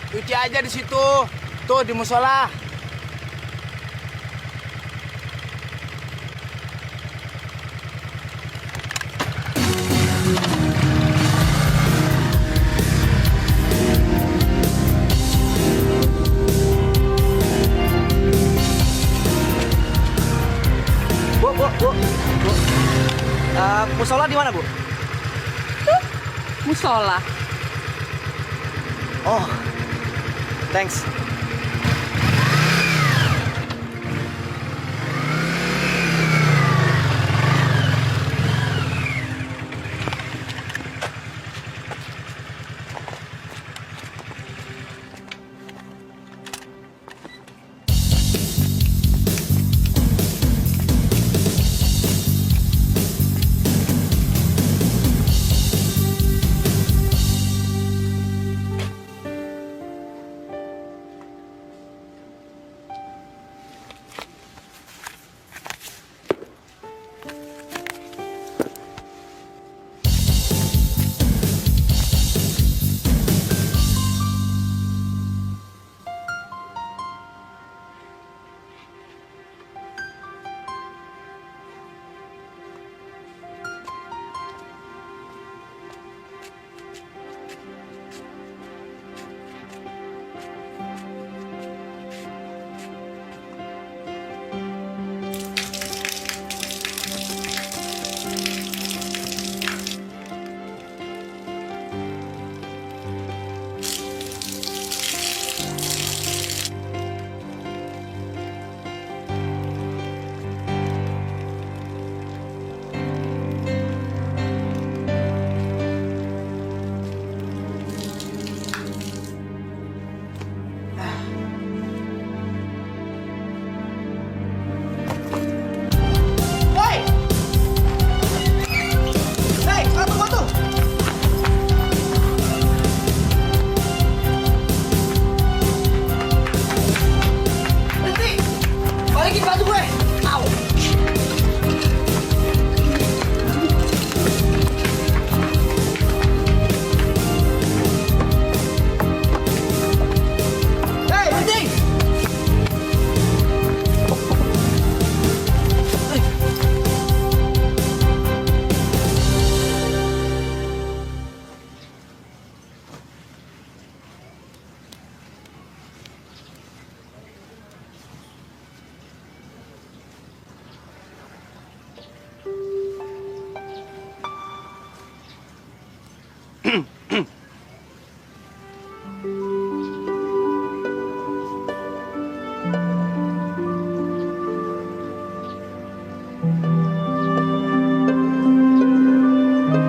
Cuci aja di situ. Tuh di musola. Bu. Musola di mana, Bu? Musola. Oh, thanks.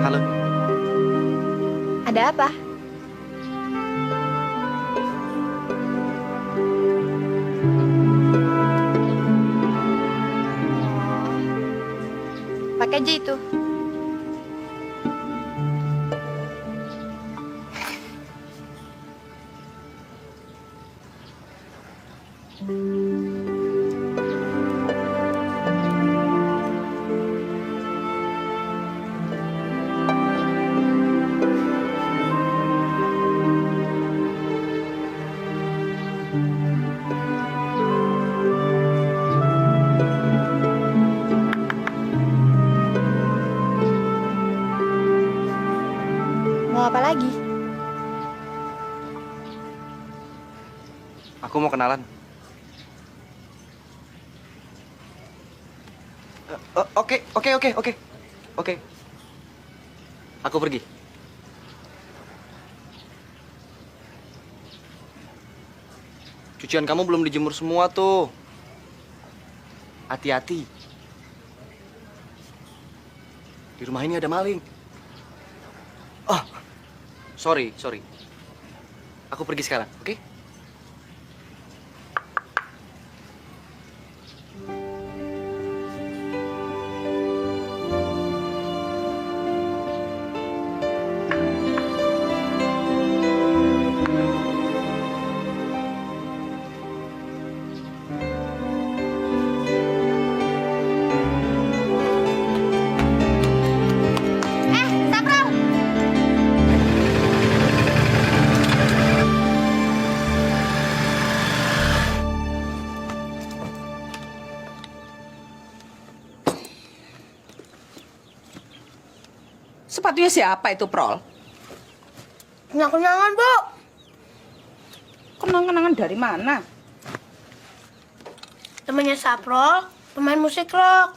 Halo. Ada apa? Pakai aja itu. Mau apa lagi? Aku mau kenalan. Oke. Aku pergi. Cucian kamu belum dijemur semua tuh. Hati-hati. Di rumah ini ada maling. Oh, sorry. Aku pergi sekarang, oke? Sepatunya siapa itu, Prol? Kenang-kenangan, Bu. Kenang-kenangan dari mana? Temennya Saprol, pemain musik rock.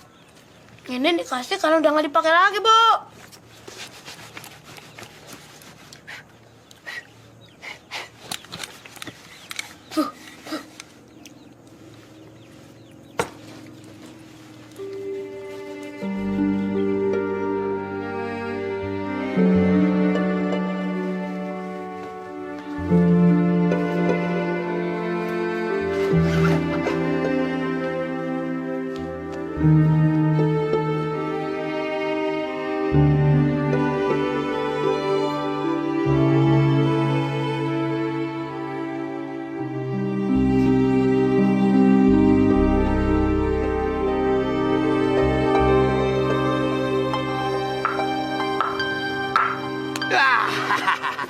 Ini dikasih karena udah nggak dipakai lagi, Bu.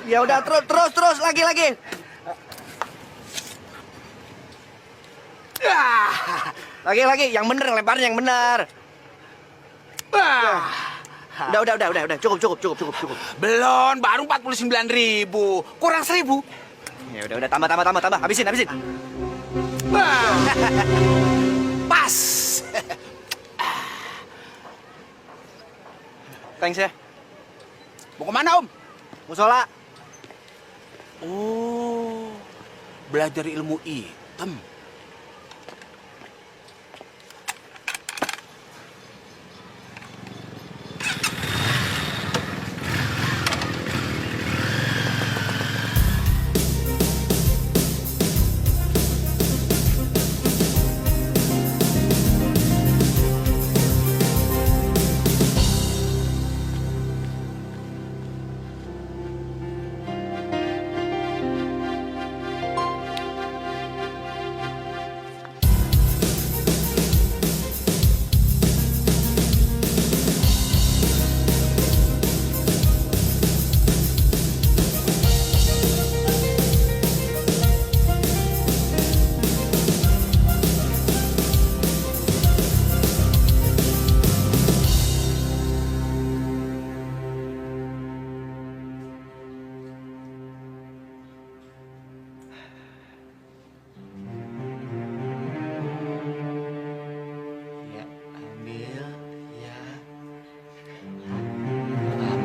Ya udah terus lagi. Lagi yang bener, lebarnya yang benar. Udah, cukup. Belum, baru 49.000. Kurang 1.000. Ya udah, tambah, habisin. Pas. Thanks ya. Mau kemana, Om? Musola. Oh, belajar ilmu hitam.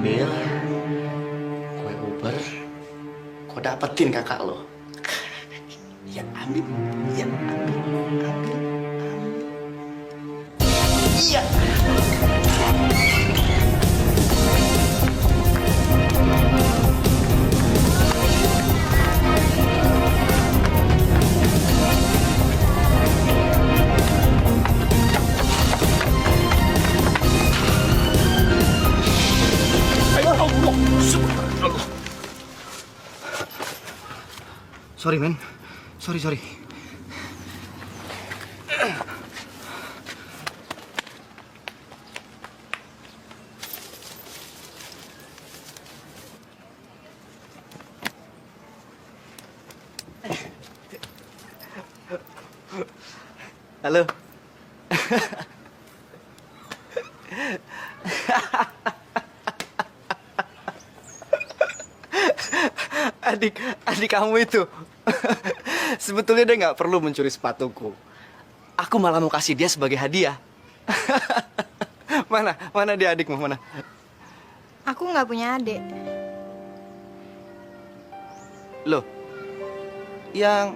Ambil kue Uber, kau dapetin kakak lo. Ya ambil. Iya. Sorry, men. Sorry. Halo. Adik kamu itu sebetulnya dia nggak perlu mencuri sepatuku. Aku malah mau kasih dia sebagai hadiah. Mana dia adikmu mana? Aku nggak punya adik. Loh, yang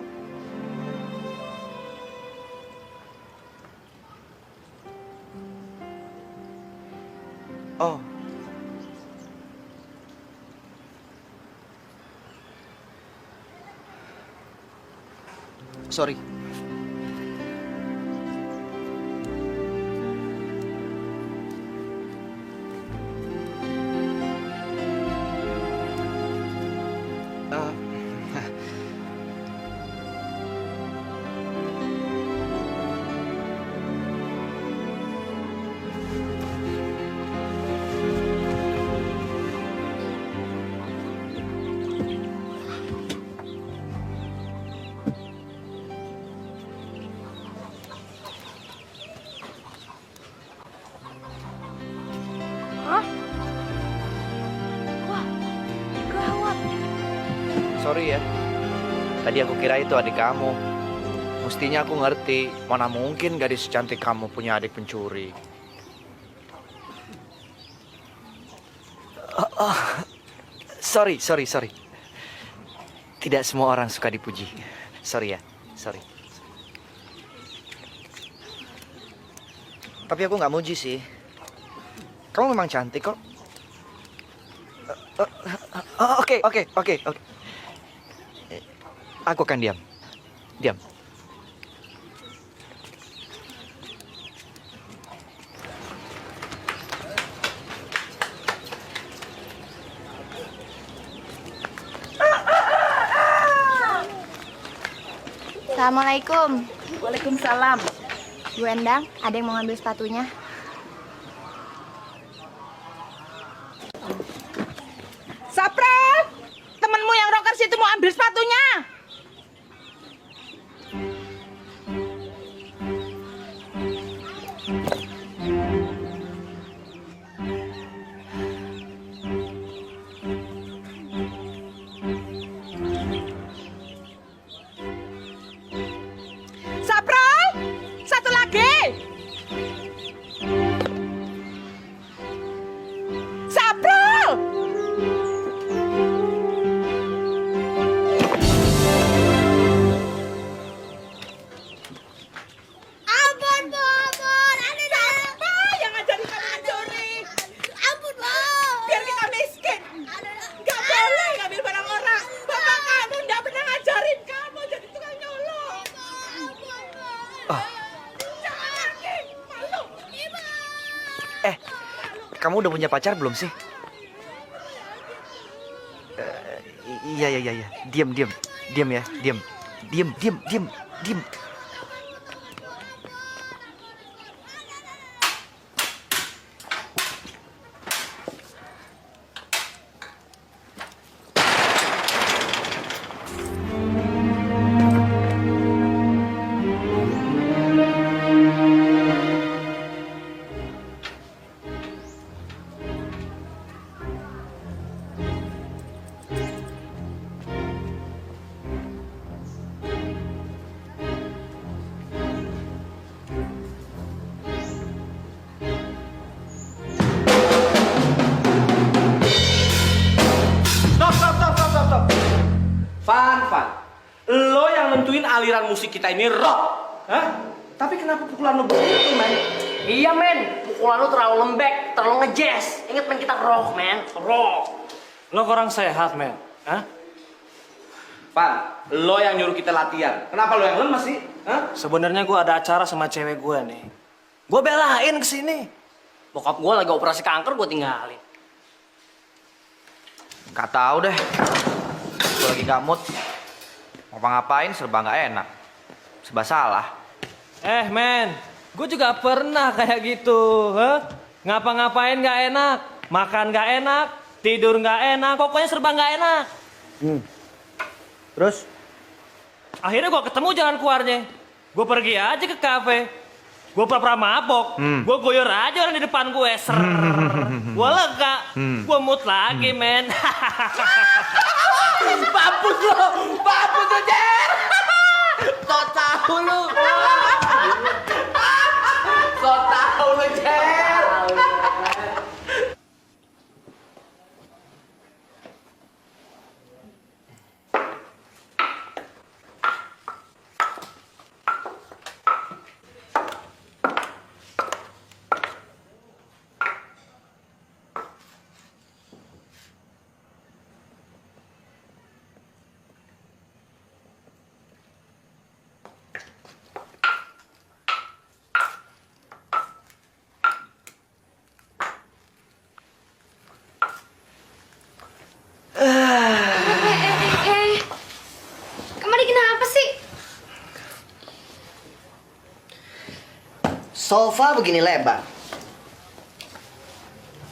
oh. Sorry. ya. Tadi aku kira itu adik kamu. Mestinya aku ngerti, mana mungkin gadis secantik kamu punya adik pencuri. Sorry. Tidak semua orang suka dipuji. Sorry ya, sorry. Tapi aku nggak muji sih. Kamu memang cantik kok. Oke. Aku akan diam. Diam. Assalamualaikum. Waalaikumsalam. Bu Endang, ada yang mau ngambil sepatunya? Sapra, temenmu yang rockers itu mau ambil sepatunya. Sapra, satu lagi. Sapra. Ampun, Bu, ampun. Siapa yang ngajarin kamu mencuri? Ampun, Bu. Biar kita miskin. Gak boleh ngambil barang orang. Bapak kamu gak pernah ngajarin kamu jadi tukang nyolong. Jangan lagi, malu. Kamu udah punya pacar belum sih? Iya. Diam ya, diam. Stop. Fan. Lo yang nentuin aliran musik kita ini rock. Hah? Tapi kenapa pukulan lo begitu, men? Iya men, pukulan lu terlalu lembek, terlalu ngejazz. Ingat men, kita rock men. Rock. Lo kurang sehat, men. Hah? Fan, lo yang nyuruh kita latihan. Kenapa lo yang lemes sih? Hah? Sebenarnya gue ada acara sama cewek gue nih. Gue belain kesini. Bokap gue lagi operasi kanker, gue tinggalin. Gak tahu deh. Gue lagi gak mood. Mau ngapain serba gak enak. Serba salah. Men, gue juga pernah kayak gitu. Ngapa-ngapain gak enak, makan gak enak, tidur gak enak, pokoknya serba gak enak. Terus? Akhirnya gue ketemu jalan keluarnya. Gue pergi aja ke kafe. Gue pura-pura mabok. Gue goyor aja orang di depan gue. Gue lega. Gue mood lagi, men. Mampus lo, Jer. Kok tahu lu? Kok tahu lu, Jer? Kamu lagi kenapa sih? Sofa begini lebar.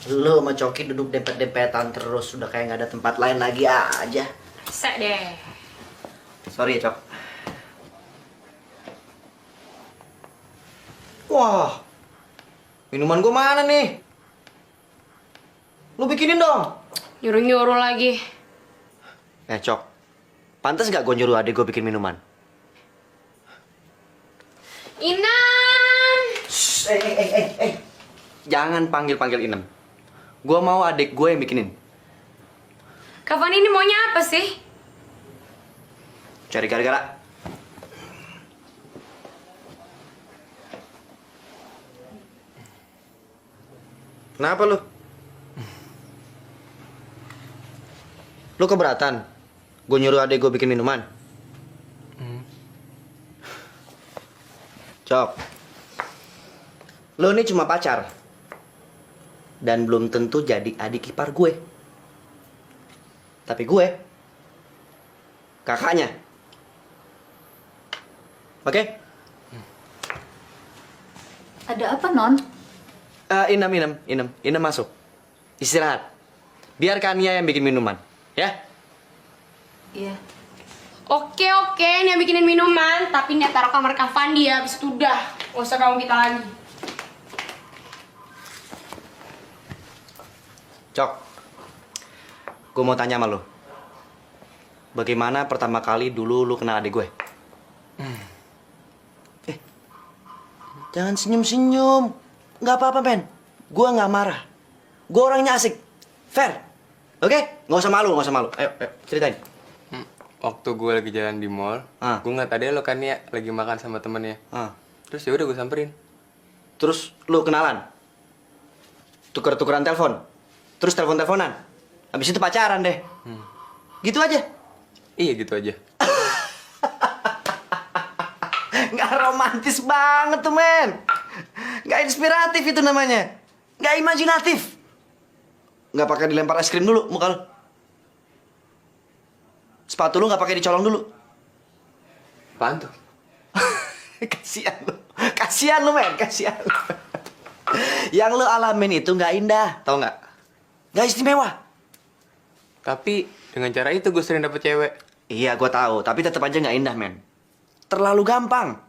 Lu sama Coki duduk dempet-dempetan terus. Udah kayak gak ada tempat lain lagi aja. Sek deh. Sorry ya, Cok. Wah, minuman gue mana nih? Lu bikinin dong. Nyuruh-nyuruh lagi. Cok. Pantas nggak gue nyuruh adik gue bikin minuman? Inan! Jangan panggil-panggil Inem. Gue mau adik gue yang bikinin. Kak Fani ini maunya apa sih? Cari gara-gara. Kenapa lu? Lu keberatan? Gue nyuruh adik gue bikin minuman. Cok. Lu ini cuma pacar. Dan belum tentu jadi adik ipar gue. Tapi gue kakaknya. Oke? Ada apa, Non? Inem masuk. Istirahat. Biarkan Nia yang bikin minuman, ya? Iya. Oke, ini yang bikinin minuman, tapi nih taruh kamar Kak Fandi ya, abis itu udah. Gak usah ganggu kita lagi. Cok. Gue mau tanya sama lu. Bagaimana pertama kali dulu lu kenal adik gue? Jangan senyum-senyum. Nggak apa-apa, men. Gue nggak marah. Gue orangnya asik. Fair. Oke? Nggak usah malu. Ayo, ceritain. Waktu gue lagi jalan di mall, gue ngeliat ada lo kan ya lagi makan sama temennya. Terus ya udah gue samperin. Terus lu kenalan? Tuker-tukeran telepon? Terus telepon-teleponan? Habis itu pacaran deh. Gitu aja? Iya gitu aja. Nggak romantis banget tuh, men. Nggak inspiratif itu namanya. Nggak imajinatif. Nggak pakai dilempar es krim dulu muka lu. Sepatu lu nggak pakai dicolong dulu. Apaan tuh? Kasian lu, men. Kasian lu. Yang lu alamin itu nggak indah, tau nggak? Nggak istimewa. Tapi dengan cara itu gue sering dapet cewek. Iya, gue tahu. Tapi tetap aja nggak indah, men. Terlalu gampang.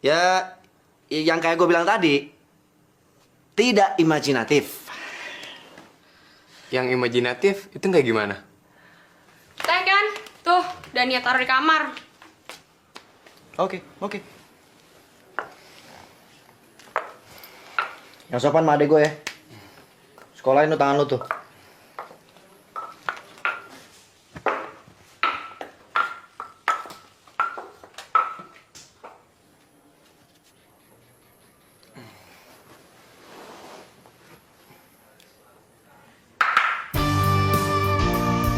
Ya, yang kayak gue bilang tadi, tidak imajinatif. Yang imajinatif itu kayak gimana? Teh kan? Tuh, dan ya taruh di kamar. Oke. Yang sopan sama adek gue ya. Sekolahin lu tangan lu tuh.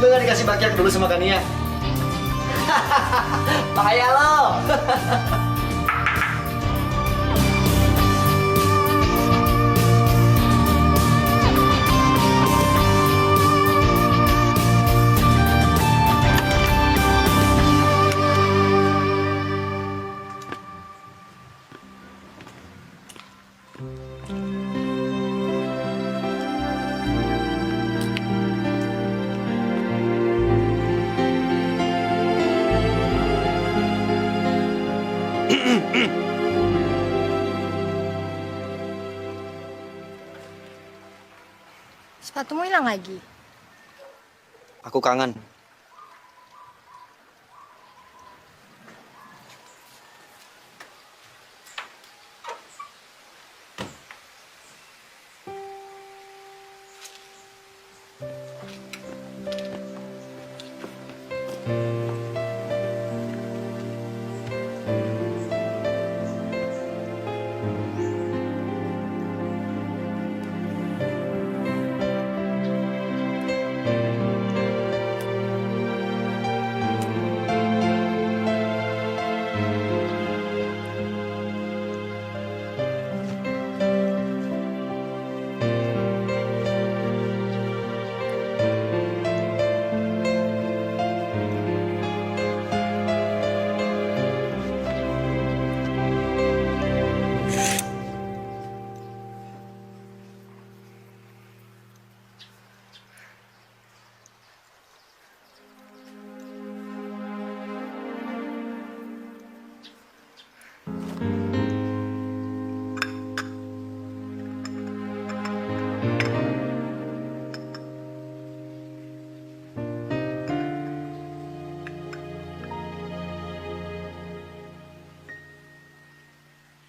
Lu gak dikasih bagian dulu sama Kania? Bahaya lo! Sepatumu hilang lagi. Aku kangen.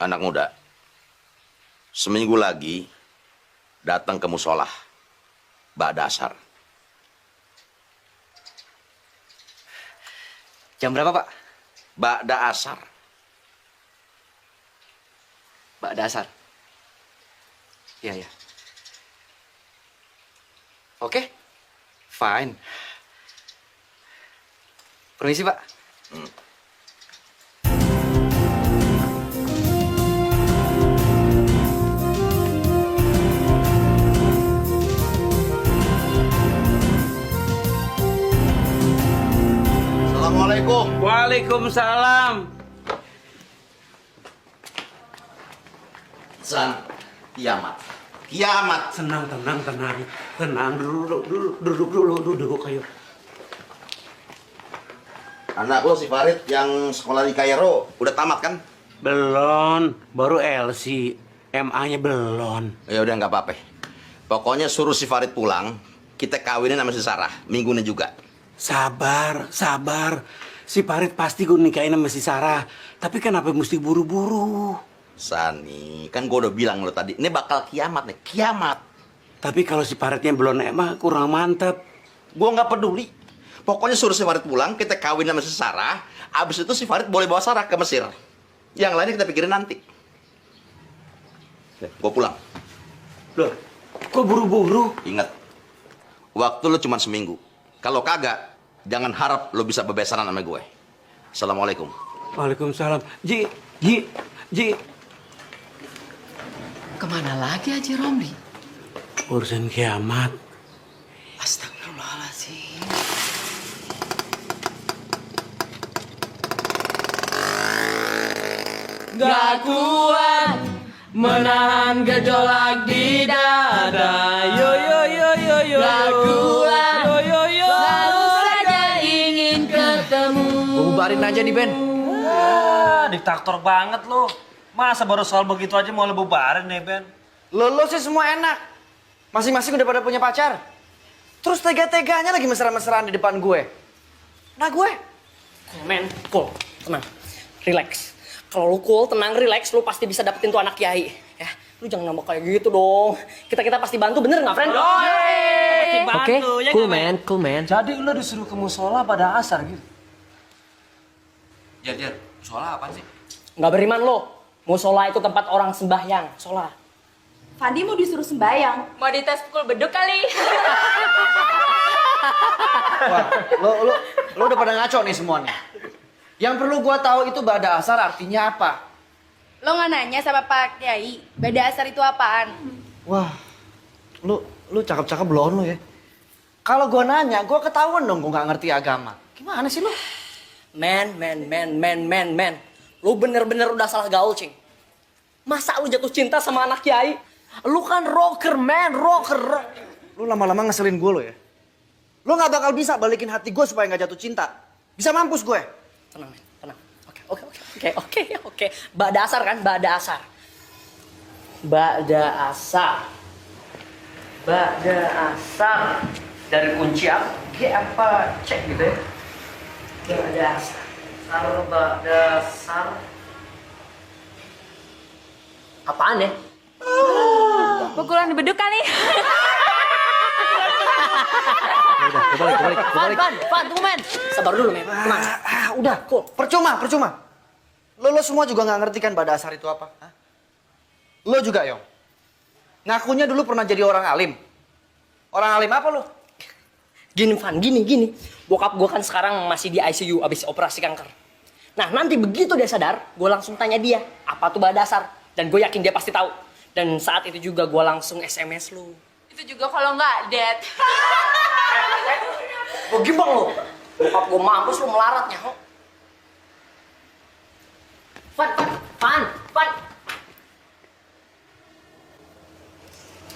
Anak muda, seminggu lagi datang ke musola, ba'da asar. Jam berapa, Pak? Ba'da asar. Ba'da asar. Iya, iya. Oke, fine. Permisi, Pak. Assalamualaikum. Waalaikumsalam. San, kiamat. Kiamat. Tenang. Duduk, ayo. Anak lo si Farid yang sekolah di Kairo udah tamat kan? Belum, baru LC. MA-nya belum. Ya udah nggak apa-apa. Pokoknya suruh si Farid pulang, kita kawinin sama si Sarah, minggu ini juga. Sabar. Si Farid pasti gue nikahin sama si Sarah. Tapi kenapa mesti buru-buru? Sani, kan gue udah bilang lo tadi, ini bakal kiamat nih, kiamat. Tapi kalau si Faridnya belum emang kurang mantep. Gue nggak peduli. Pokoknya suruh si Farid pulang, kita kawin sama si Sarah. Abis itu si Farid boleh bawa Sarah ke Mesir. Yang lainnya kita pikirin nanti. Gue pulang. Loh, kok buru-buru? Ingat, waktu lo cuma seminggu. Kalau kagak, jangan harap lo bisa bebesaran sama gue. Assalamualaikum. Waalaikumsalam. Ji. Kemana lagi Haji Romli? Urusan kiamat. Astagfirullahaladzim. Gak kuat menahan gejolak di dada. Yo. Gak kuat. Selalu saja ingin ketemu. Gue bubarin aja di band. Diktator banget lo. Masa baru soal begitu aja mau lo bubarin nih, Ben? Lo sih semua enak. Masing-masing udah pada punya pacar. Terus tega-teganya lagi mesra-mesraan di depan gue. Nah gue. Cool, tenang, relax. Kalau lu cool, tenang, relax, lu pasti bisa dapetin tuh anak kiai. Ya, lu jangan ngambek kayak gitu dong. Kita pasti bantu, bener nggak, friend? Oke, Cool man. Jadi lo disuruh ke musola pada asar gitu? Jar, soalnya apa sih? Nggak beriman lo. Musola itu tempat orang sembahyang, sholat. Fandi mau disuruh sembayang. Mau dites pukul beduk kali. Wah, lo udah pada ngaco nih semuanya. Yang perlu gua tahu itu ba'da asar artinya apa? Lo nggak nanya sama Pak Kiai, ba'da asar itu apaan? Wah, lu cakep-cakep belum lo ya? Kalau gua nanya, gua ketahuan dong gua nggak ngerti agama. Gimana sih lo? Man. Lu bener-bener udah salah gaul, Cing. Masa lu jatuh cinta sama anak kiai? Lu kan rocker, man, rocker. Lu lama-lama ngeselin gue lo ya. Lu nggak bakal bisa balikin hati gue supaya nggak jatuh cinta. Bisa mampus gue. Tenang, men, tenang. Oke. Ba'da asar kan? Ba'da asar. Dari kunci apa? G apa? Cek gitu ya. Ba'da asar. Ba'da asar. Apaan ya? Pukulan di beduk kali. Fan, tunggu men. Sabar dulu men, tenang. Udah, cool. Percuma. Lo semua juga nggak ngerti kan ba'da asar itu apa? Hah? Lo juga, Yong. Ngakunya dulu pernah jadi orang alim. Orang alim apa lo? Gini Van, gini. Bokap gue kan sekarang masih di ICU abis operasi kanker. Nah nanti begitu dia sadar, gue langsung tanya dia, apa tuh ba'da asar? Dan gue yakin dia pasti tahu. Dan saat itu juga gue langsung SMS lu. Itu juga kalau nggak dead. Gue gimbal lo. Bokap gue mampus lu melaratnya. Van.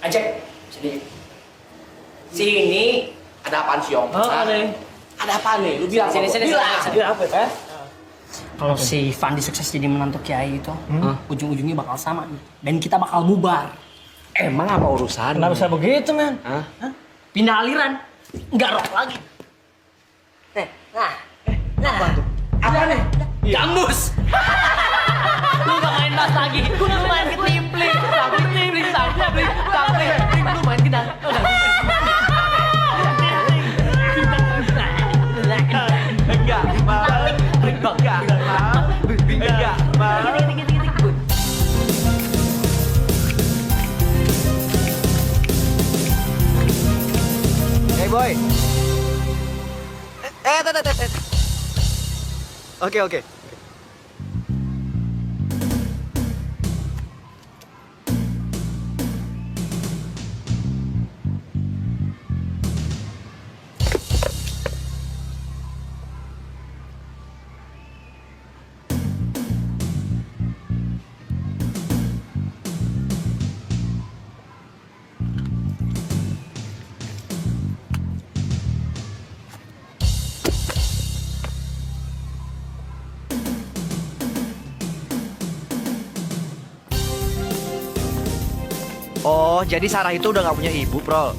Ajak, sini. Ada apaan sih, Om? Ada apaan nih? Lu bilang. Sini. Bilang apa ya? Kalau si Fandi sukses jadi menantu kiai itu, ujung-ujungnya bakal sama nih. Dan kita bakal bubar. Emang apa urusan? Kenapa bisa begitu, men? Hah? Pindah aliran. Nggak rock lagi. Nah. Apa tuh? Apa nih? Gambus. Lu gak main bass lagi. Oke, oke. Oh, jadi Sarah itu udah nggak punya ibu, Bro.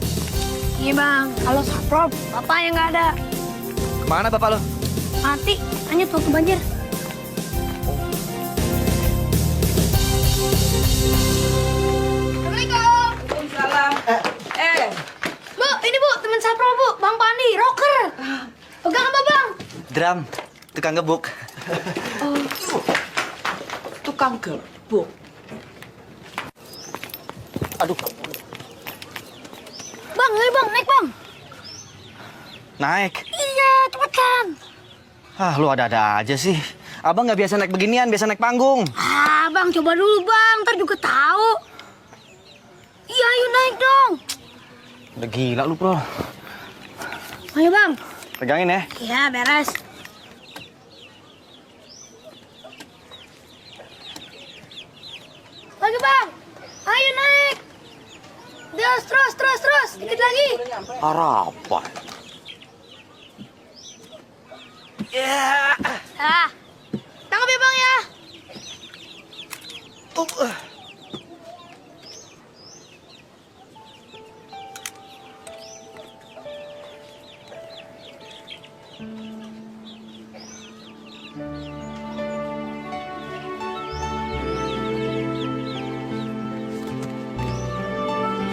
Iya bang, kalau Saprop, bapaknya nggak ada. Kemana bapak lo? Mati, hanya waktu banjir. Assalamualaikum. Waalaikumsalam. Bu, ini bu, teman Saprop bu, Bang Pandi, rocker. Pegang apa bang? Drum, tukang gebuk. Tukang gebuk. Aduh, Bang, ayo bang, naik bang. naik. Iya, cepetan. Ah, lu ada-ada aja sih. Abang nggak biasa naik beginian, biasa naik panggung. Ah, bang, coba dulu bang, ntar juga tahu. Iya, ayo naik dong. Udah gila lu, Bro. Ayo bang. Pegangin ya. Iya, beres. Lagi bang, ayo naik. Terus, dikit lagi. Harapan. Ah, tangkap ya bang ya.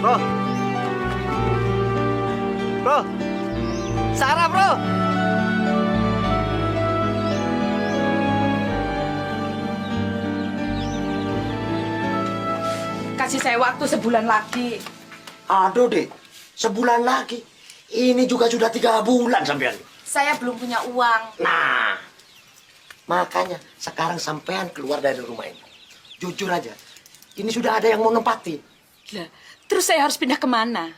Bro. Bro. Sarah, Bro. Kasih saya waktu sebulan lagi. Aduh, Dek. Sebulan lagi. Ini juga sudah 3 bulan sampean. Saya belum punya uang. Nah, makanya sekarang sampean keluar dari rumah ini. Jujur aja, ini sudah ada yang mau nempati. Lah, terus saya harus pindah kemana?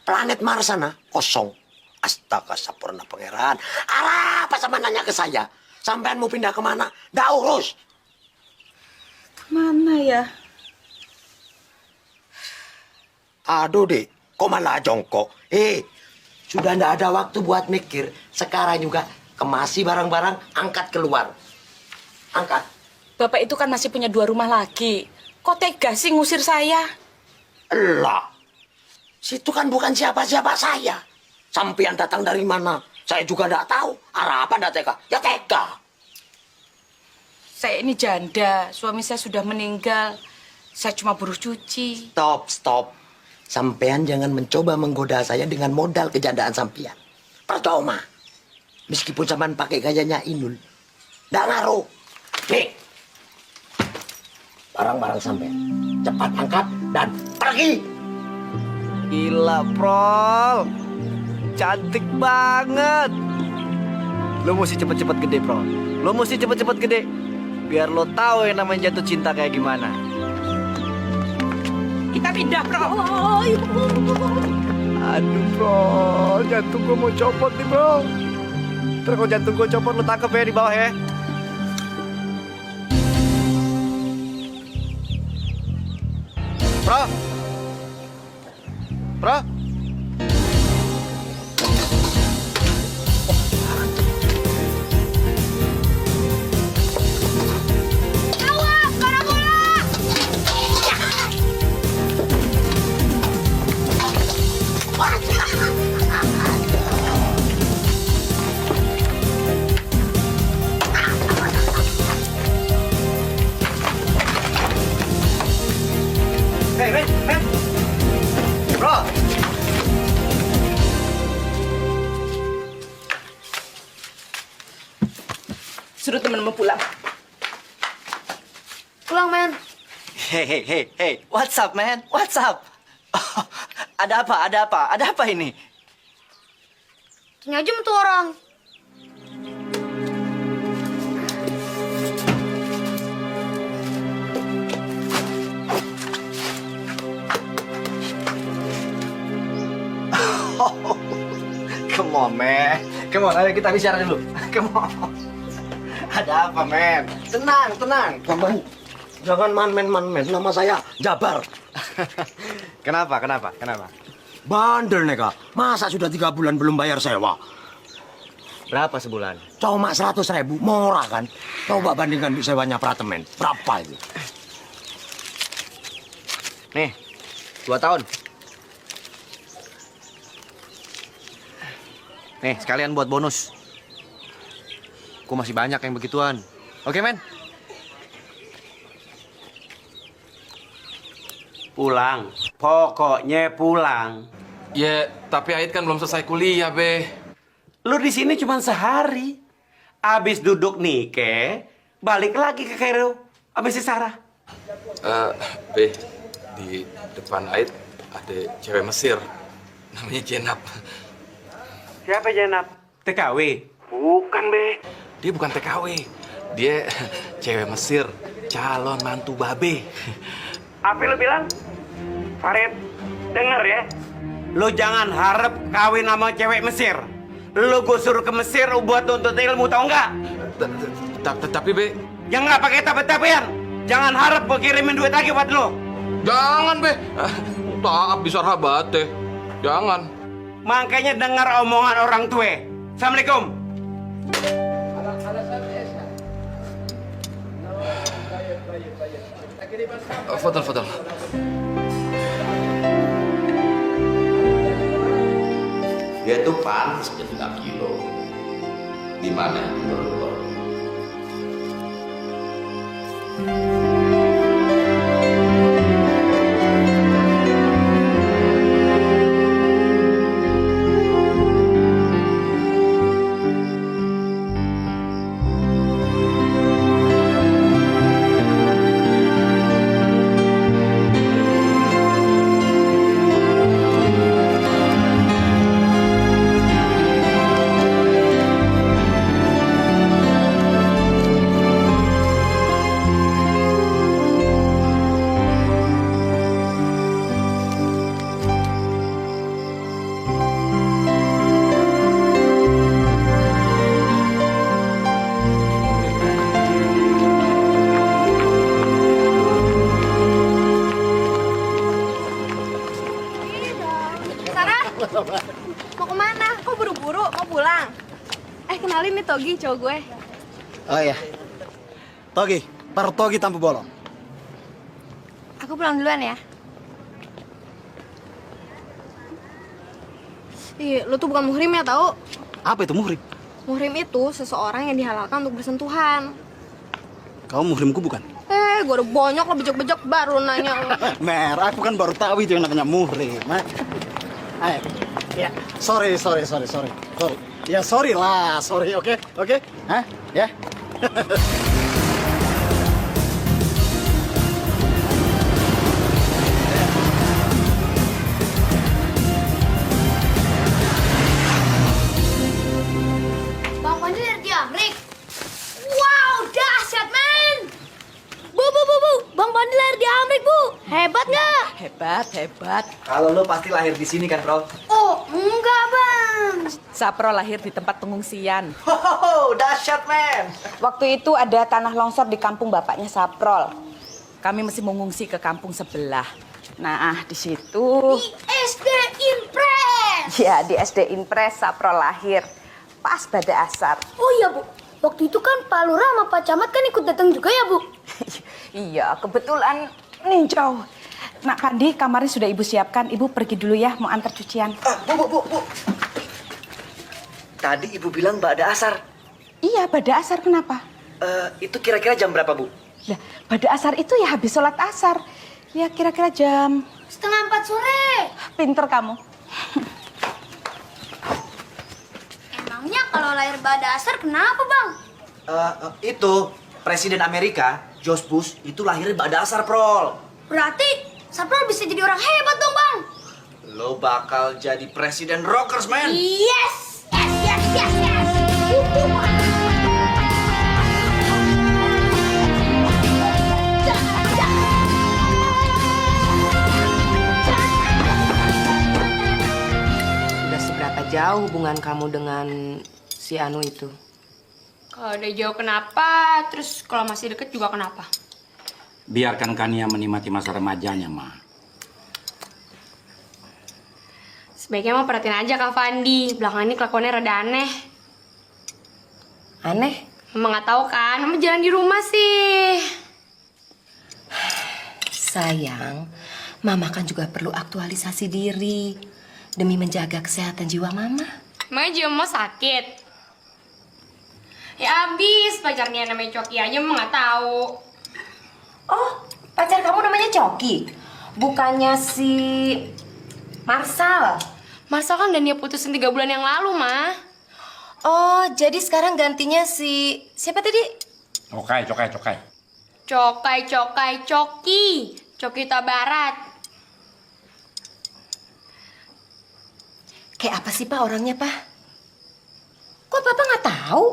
Planet Mars sana kosong. Astaga, sapurna pangeran. Alah, apa sama nanya ke saya? Sampean mau pindah kemana? Nggak urus. Kemana ya? Aduh, Dek. Kok malah jongkok? Sudah nggak ada waktu buat mikir. Sekarang juga kemasi barang-barang, angkat keluar. Angkat. Bapak itu kan masih punya 2 rumah lagi. Kok tega sih ngusir saya? Lah, situ kan bukan siapa-siapa saya. Sampean datang dari mana? Saya juga nggak tahu. Arah apa nggak tega? Ya tega. Saya ini janda, suami saya sudah meninggal. Saya cuma buruh cuci. Stop. Sampean jangan mencoba menggoda saya dengan modal kejandaan sampean. Percuma. Meskipun sampean pakai gayanya Inul. Nggak ngaruh. Nih. Barang-barang sampean. Cepat angkat dan pergi. Gila, Prol. Cantik banget. Lo mesti cepet-cepet gede, Prol. Lo mesti cepet-cepet gede. Biar lo tahu yang namanya jatuh cinta kayak gimana. Kita pindah, bro. Aduh, Bro. Jantung gue mau copot nih, Bro. Ntar kalau jantung gue copot, lo tangkep ya di bawah ya. Bro. Bro. Awas, para bola. Men. Bro. Suruh temenmu pulang. Pulang men. Hey. What's up, man? What's up? Oh, ada apa ini? Tanya aja sama tuh orang. men. Come on, ayo kita bicara dulu. Come on. Ada apa, men? Tenang, tenang. Jangan man men. Nama saya Jabar. Kenapa? Bandel nih kak. Masa sudah 3 bulan belum bayar sewa? Berapa sebulan? Cuma 100.000, murah kan? Coba bandingkan di sewanya apartemen. Berapa itu? Nih, 2 tahun. Nih, sekalian buat bonus. Aku masih banyak yang begituan. Oke, men? Pulang. Pokoknya pulang. Ya, tapi Ait kan belum selesai kuliah, Be. Lu di sini cuma sehari. Abis duduk nikah, balik lagi ke Kairo. Abis si Sarah. Be, di depan Ait ada cewek Mesir. Namanya Jenab. Siapa Jenab? TKW? Bukan, Be. Dia bukan TKW. Dia cewek Mesir. Calon mantu Babe. Apa lu bilang? Farid, denger ya. Lu jangan harap kawin sama cewek Mesir. Lu gue suruh ke Mesir buat nuntut ilmu, tau nggak? Tapi, Be. Yang nggak pakai tapi-tapian. Jangan harap gue kirimin duit lagi buat lu. Jangan, Be. Taap bisa rabat teh. Jangan. Makanya dengar omongan orang tua. Assalamualaikum. Fadal. Dia tuh pantas jadi 6 kilo. Di mana menurut lo? Mau kemana? Kok buru-buru? Mau pulang? Kenalin nih Togi, cowok gue. Oh iya. Togi, Pak Togi tanpa bolong. Aku pulang duluan ya. Ih, lu tuh bukan muhrim ya, tahu? Apa itu muhrim? Muhrim itu seseorang yang dihalalkan untuk bersentuhan. Kamu muhrimku bukan? Gue udah banyak lo bejek-bejek baru nanya. Mer, aku kan baru tahu itu yang namanya muhrim. Ayo, ya, sorry. Ya sorry lah, oke? Hah? Ya? Bang Pandi dari Amrik. Wow, dahsyat, men. Bu. Bang Pandi lahir di Amrik, Bu. Hebat nggak? Hebat. Kalau lo pasti lahir di sini kan, Bro? Oh, enggak, Bang. Sapro lahir di tempat pengungsian. Dahsyat, men. Waktu itu ada tanah longsor di kampung bapaknya Saprol. Kami mesti mengungsi ke kampung sebelah. Nah, di situ. Di SD Impres. Ya, di SD Impres Saprol lahir. Pas pada asar. Oh iya, Bu. Waktu itu kan Pak Lurah sama Pak Camat kan ikut datang juga ya, Bu? Iya, kebetulan ninjau. Nak Pandi, kamarnya sudah Ibu siapkan. Ibu pergi dulu ya, mau antar cucian. Bu. Tadi Ibu bilang Ba'da Asar. Iya, pada asar kenapa? Itu kira-kira jam berapa, Bu? Lah, pada asar itu ya habis sholat asar. Ya kira-kira jam 3:30 sore. Pinter kamu. Emangnya kalau lahir pada asar kenapa, Bang? Itu Presiden Amerika, George Bush, itu lahirnya Ba'da Asar, Prol. Berarti Saprol bisa jadi orang hebat dong, Bang. Lo bakal jadi presiden rockers, man. Yes. Udah seberapa jauh hubungan hubungan kamu dengan si Anu itu? Kalau udah jauh kenapa? Terus kalau masih deket juga kenapa? Biarkan Kania menikmati masa remajanya, Ma. Sebaiknya mau perhatiin aja Kak Fandi. Belakangan ini kelakuannya rada aneh. Aneh? Mama nggak tahu kan? Mama jalan di rumah sih. Sayang, Mama kan juga perlu aktualisasi diri demi menjaga kesehatan jiwa Mama. Emangnya jiwa mau sakit? Ya abis, pacarnya namanya Coki aja Mama nggak tahu. Oh, pacar kamu namanya Coki? Bukannya si Marsal? Marsal kan dan dia putusin 3 bulan yang lalu, Ma. Oh, jadi sekarang gantinya si... Siapa tadi? Cokai. Coki Barat. Kayak apa sih, Pak, orangnya, Pak? Kok Papa nggak tahu?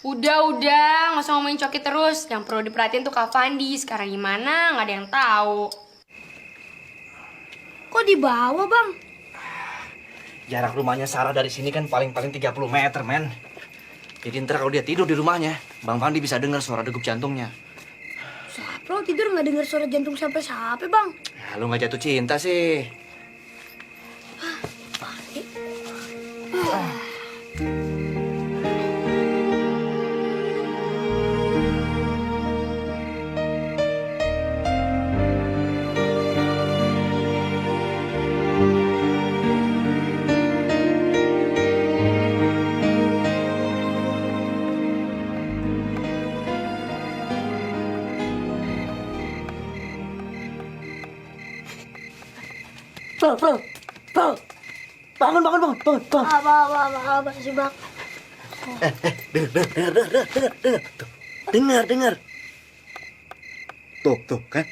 Udah, nggak usah ngomongin Coki terus. Yang perlu diperhatiin tuh Kak Fandi. Sekarang gimana? Nggak ada yang tahu. Kok dibawa, Bang? Jarak rumahnya Sarah dari sini kan paling-paling 30 meter, men. Jadi ntar kalau dia tidur di rumahnya, Bang Fandi bisa dengar suara degup jantungnya. Sapro tidur nggak dengar suara jantung siapa-siapa, Bang. Ya, lu nggak jatuh cinta sih. Bro. Bangun. Apa sih, Bang? Dengar. Tuh kan.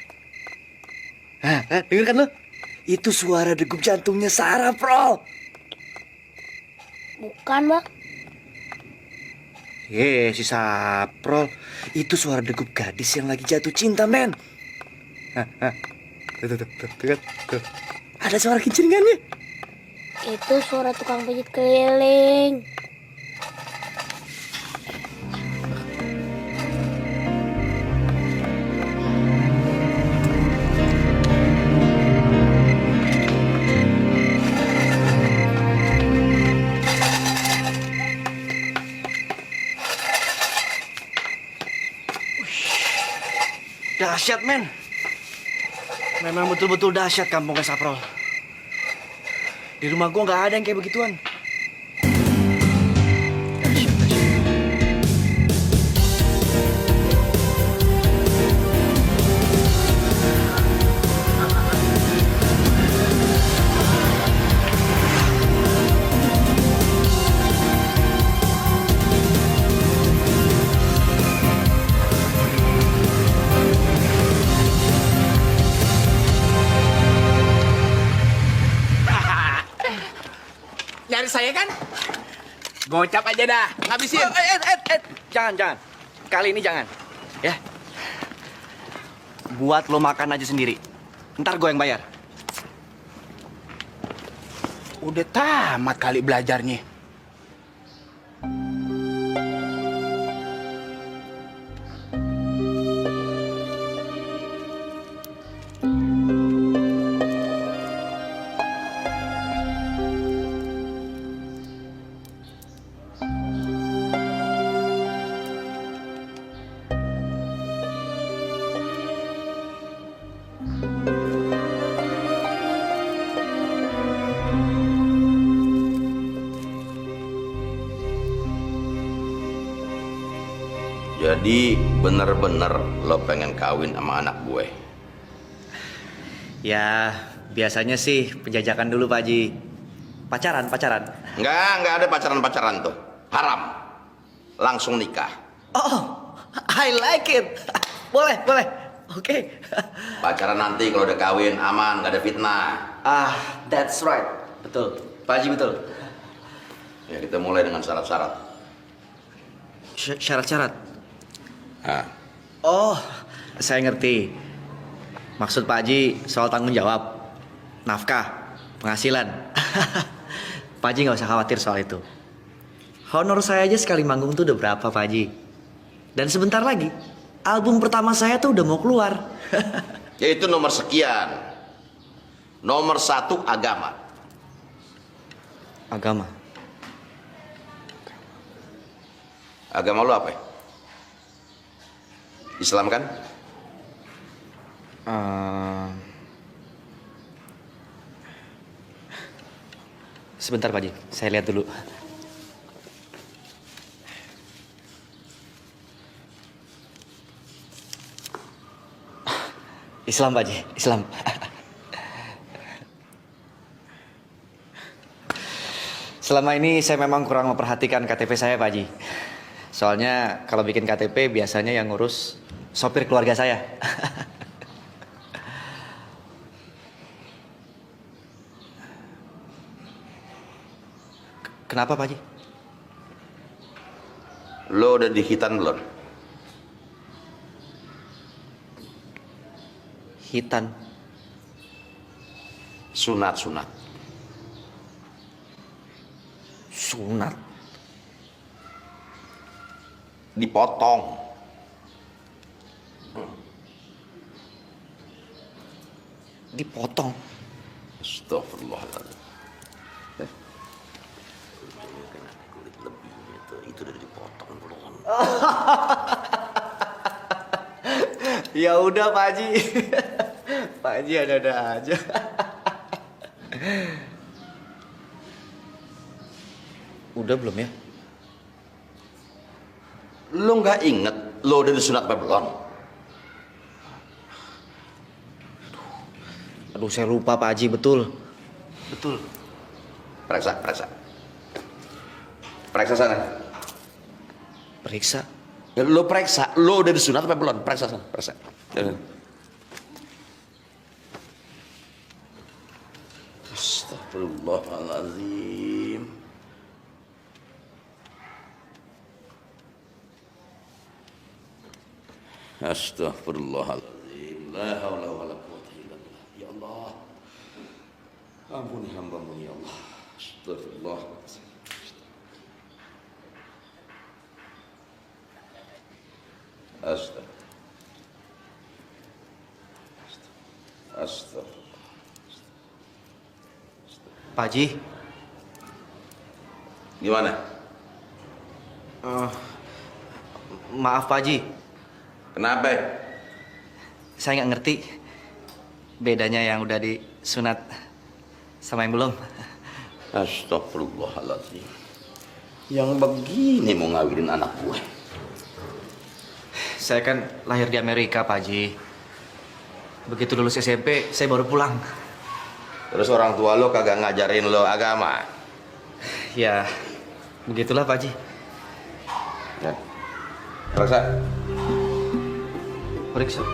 Dengar kan lo? Itu suara degup jantungnya Sarah, bro. Bukan, Bang. Si Saprol. Itu suara degup gadis yang lagi jatuh cinta, men. Tuh. Ada suara kincingannya. Itu suara tukang pijit keliling. Dahsyat, men. Memang betul-betul dahsyat kampungnya Saprol. Di rumah gua nggak ada yang kayak begituan. Nyari saya kan? Gocap aja dah, ngabisin. Jangan. Kali ini jangan. Ya. Buat lo makan aja sendiri. Ntar gue yang bayar. Udah tamat kali belajarnya. Jadi bener-bener lo pengen kawin sama anak gue? Ya, biasanya sih penjajakan dulu, Pak Haji. Pacaran. Nggak ada pacaran tuh. Haram. Langsung nikah. Oh, I like it. Boleh. Oke. Pacaran nanti kalau udah kawin aman, nggak ada fitnah. That's right. Betul. Pak Haji betul. Ya kita mulai dengan syarat-syarat. Syarat-syarat? Ah. Saya ngerti. Maksud Pak Haji soal tanggung jawab, nafkah, penghasilan. Pak Haji nggak usah khawatir soal itu. Honor saya aja sekali manggung tuh udah berapa, Pak Haji? Dan sebentar lagi, album pertama saya tuh udah mau keluar. Yaitu nomor sekian. Nomor 1 agama. Agama? Agama lo apa? Islam kan? Sebentar Pak Haji, saya lihat dulu. Islam Pak Haji, Islam. Selama ini saya memang kurang memperhatikan KTP saya Pak Haji. Soalnya kalau bikin KTP biasanya yang ngurus sopir keluarga saya. Kenapa Pak Haji? Lo udah dihitan belum? Hitan? Sunat. Sunat? Dipotong. Dipotong? Astagfirullahaladzim. Itu udah dipotong belum? Ya udah Pak Haji. Pak Haji ada-ada aja. Udah belum ya? Lo nggak inget lo udah disunat apa belum? Aduh saya lupa Pak Haji, betul. Betul. Periksa sana. Periksa? Ya, lo periksa, lo udah disunat apa belum? Periksa sana, periksa. Astagfirullahaladzim. Astagfirullahaladzim. La haula wala quwwata illa billah. Ya Allah. Ampuni hamba-Mu ya Allah. Astagfirullahaladzim. Astagfirullah. Pak Haji. Gimana? Maaf Pak Haji. Kenapa? Saya nggak ngerti bedanya yang udah disunat sama yang belum. Astagfirullahaladzim. Yang begini mau ngawinin anak gue. Saya kan lahir di Amerika Pak Haji. Begitu lulus SMP, saya baru pulang. Terus orang tua lo kagak ngajarin lo agama? Ya, begitulah Pak Haji. Ya. Periksa. Periksa.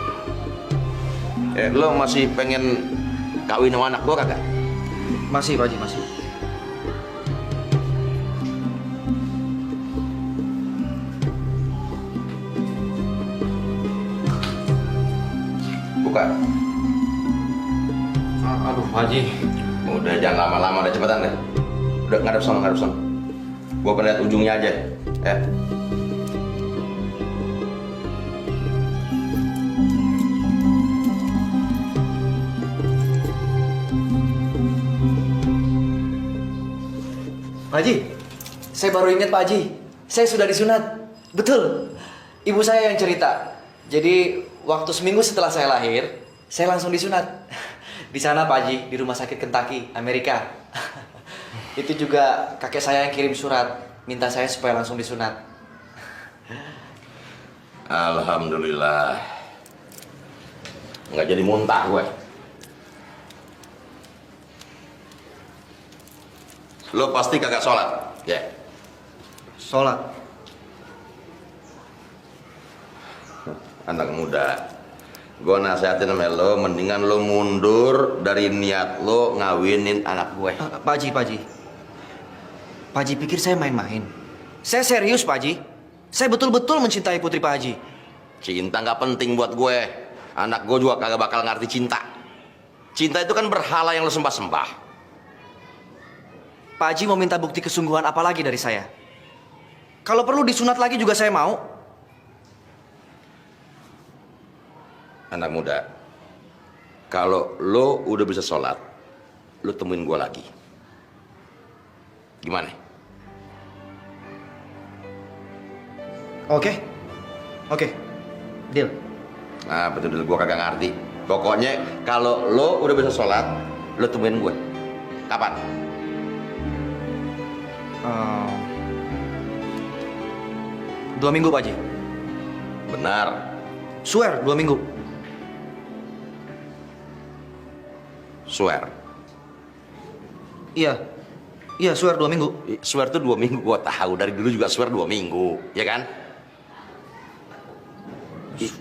Lo masih pengen kawin sama anak gua kagak? Masih Pak Haji, masih. Buka. Aduh Pak Haji. Udah jangan lama-lama, udah cepetan deh. Udah ngadep sana. Gua pengen lihat ujungnya aja. Ya. Pak Haji, saya baru ingat Pak Haji. Saya sudah disunat. Betul. Ibu saya yang cerita. Jadi waktu seminggu setelah saya lahir, saya langsung disunat. Di sana Pak Haji, di rumah sakit Kentucky, Amerika. Itu juga kakek saya yang kirim surat, minta saya supaya langsung disunat. Alhamdulillah. Nggak jadi muntah gue. Lo pasti kagak sholat, ya? Sholat? Anak muda, gue nasihatin sama lo, mendingan lo mundur dari niat lo ngawinin anak gue. Pak Haji. Pak Haji pikir saya main-main. Saya serius Pak Haji. Saya betul-betul mencintai putri Pak Haji. Cinta nggak penting buat gue. Anak gue juga kagak bakal ngerti cinta. Cinta itu kan berhala yang lo sembah-sembah. Pak Haji mau minta bukti kesungguhan apa lagi dari saya? Kalau perlu disunat lagi juga saya mau. Anak muda, kalau lo udah bisa sholat, lo temuin gue lagi. Gimana? Oke. Deal. Nah, betul-betul gue kagak ngerti. Pokoknya kalau lo udah bisa sholat, lo temuin gue. Kapan? 2 minggu, Pak Haji. Benar. Swear, 2 minggu. Swear. Iya, swear 2 minggu. Swear tuh 2 minggu, gue tahu. Dari dulu juga swear 2 minggu, ya kan?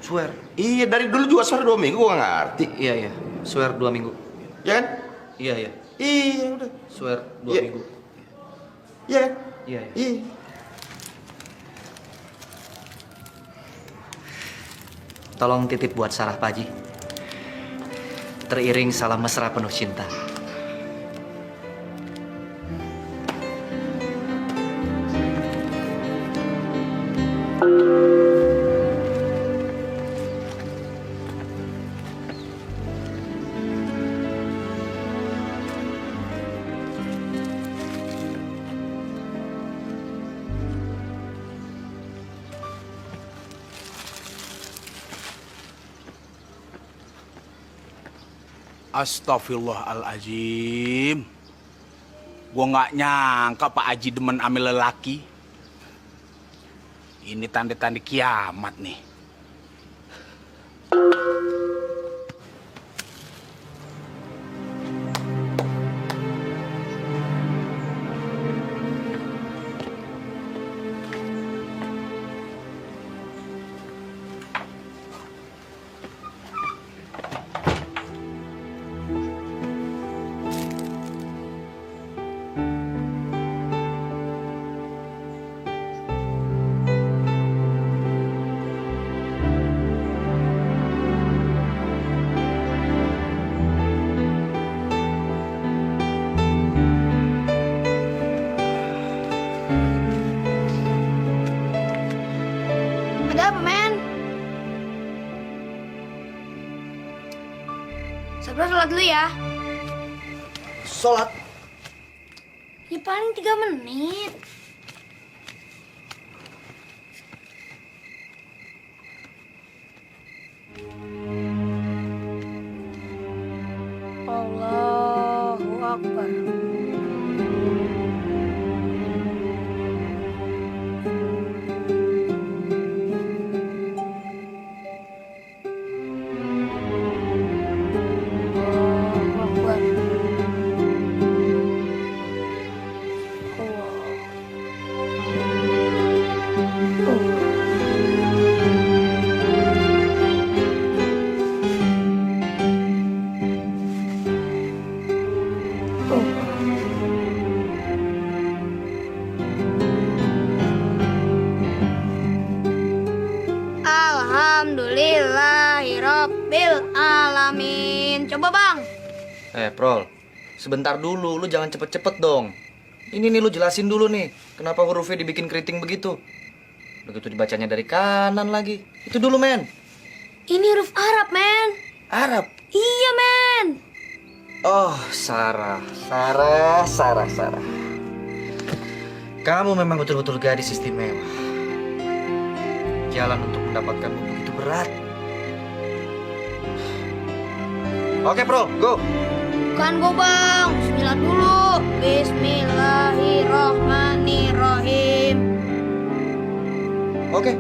Swear. Iya, dari dulu juga swear 2 minggu, gue ngerti. Iya, swear 2 minggu. Ya kan? Iya. Iya, udah. Swear 2 Iya. minggu. Iya kan? Iya. Tolong titip buat Sarah, Pak Haji. Teriring salam mesra penuh cinta. Astagfirullahaladzim. Gua nggak nyangka Pak Haji demen ambil lelaki. Ini tanda-tanda kiamat nih. Ada apa, men? Sabra sholat dulu ya. Sholat? Ya paling 3 menit. Allahu Akbar. Alhamdulillahirabbil alamin. Coba, Bang. Prol, sebentar dulu, lu jangan cepet-cepet dong. Ini nih lu jelasin dulu nih, kenapa hurufnya dibikin keriting begitu. Begitu dibacanya dari kanan lagi. Itu dulu, men. Ini huruf Arab, men. Arab? Iya, men. Oh, Sarah. Kamu memang betul-betul gadis istimewa. Jalan untuk mendapatkanmu begitu berat. Oke, Bro, go. Bukan go, Bang. Bismillah dulu. Bismillahirrahmanirrahim. Oke.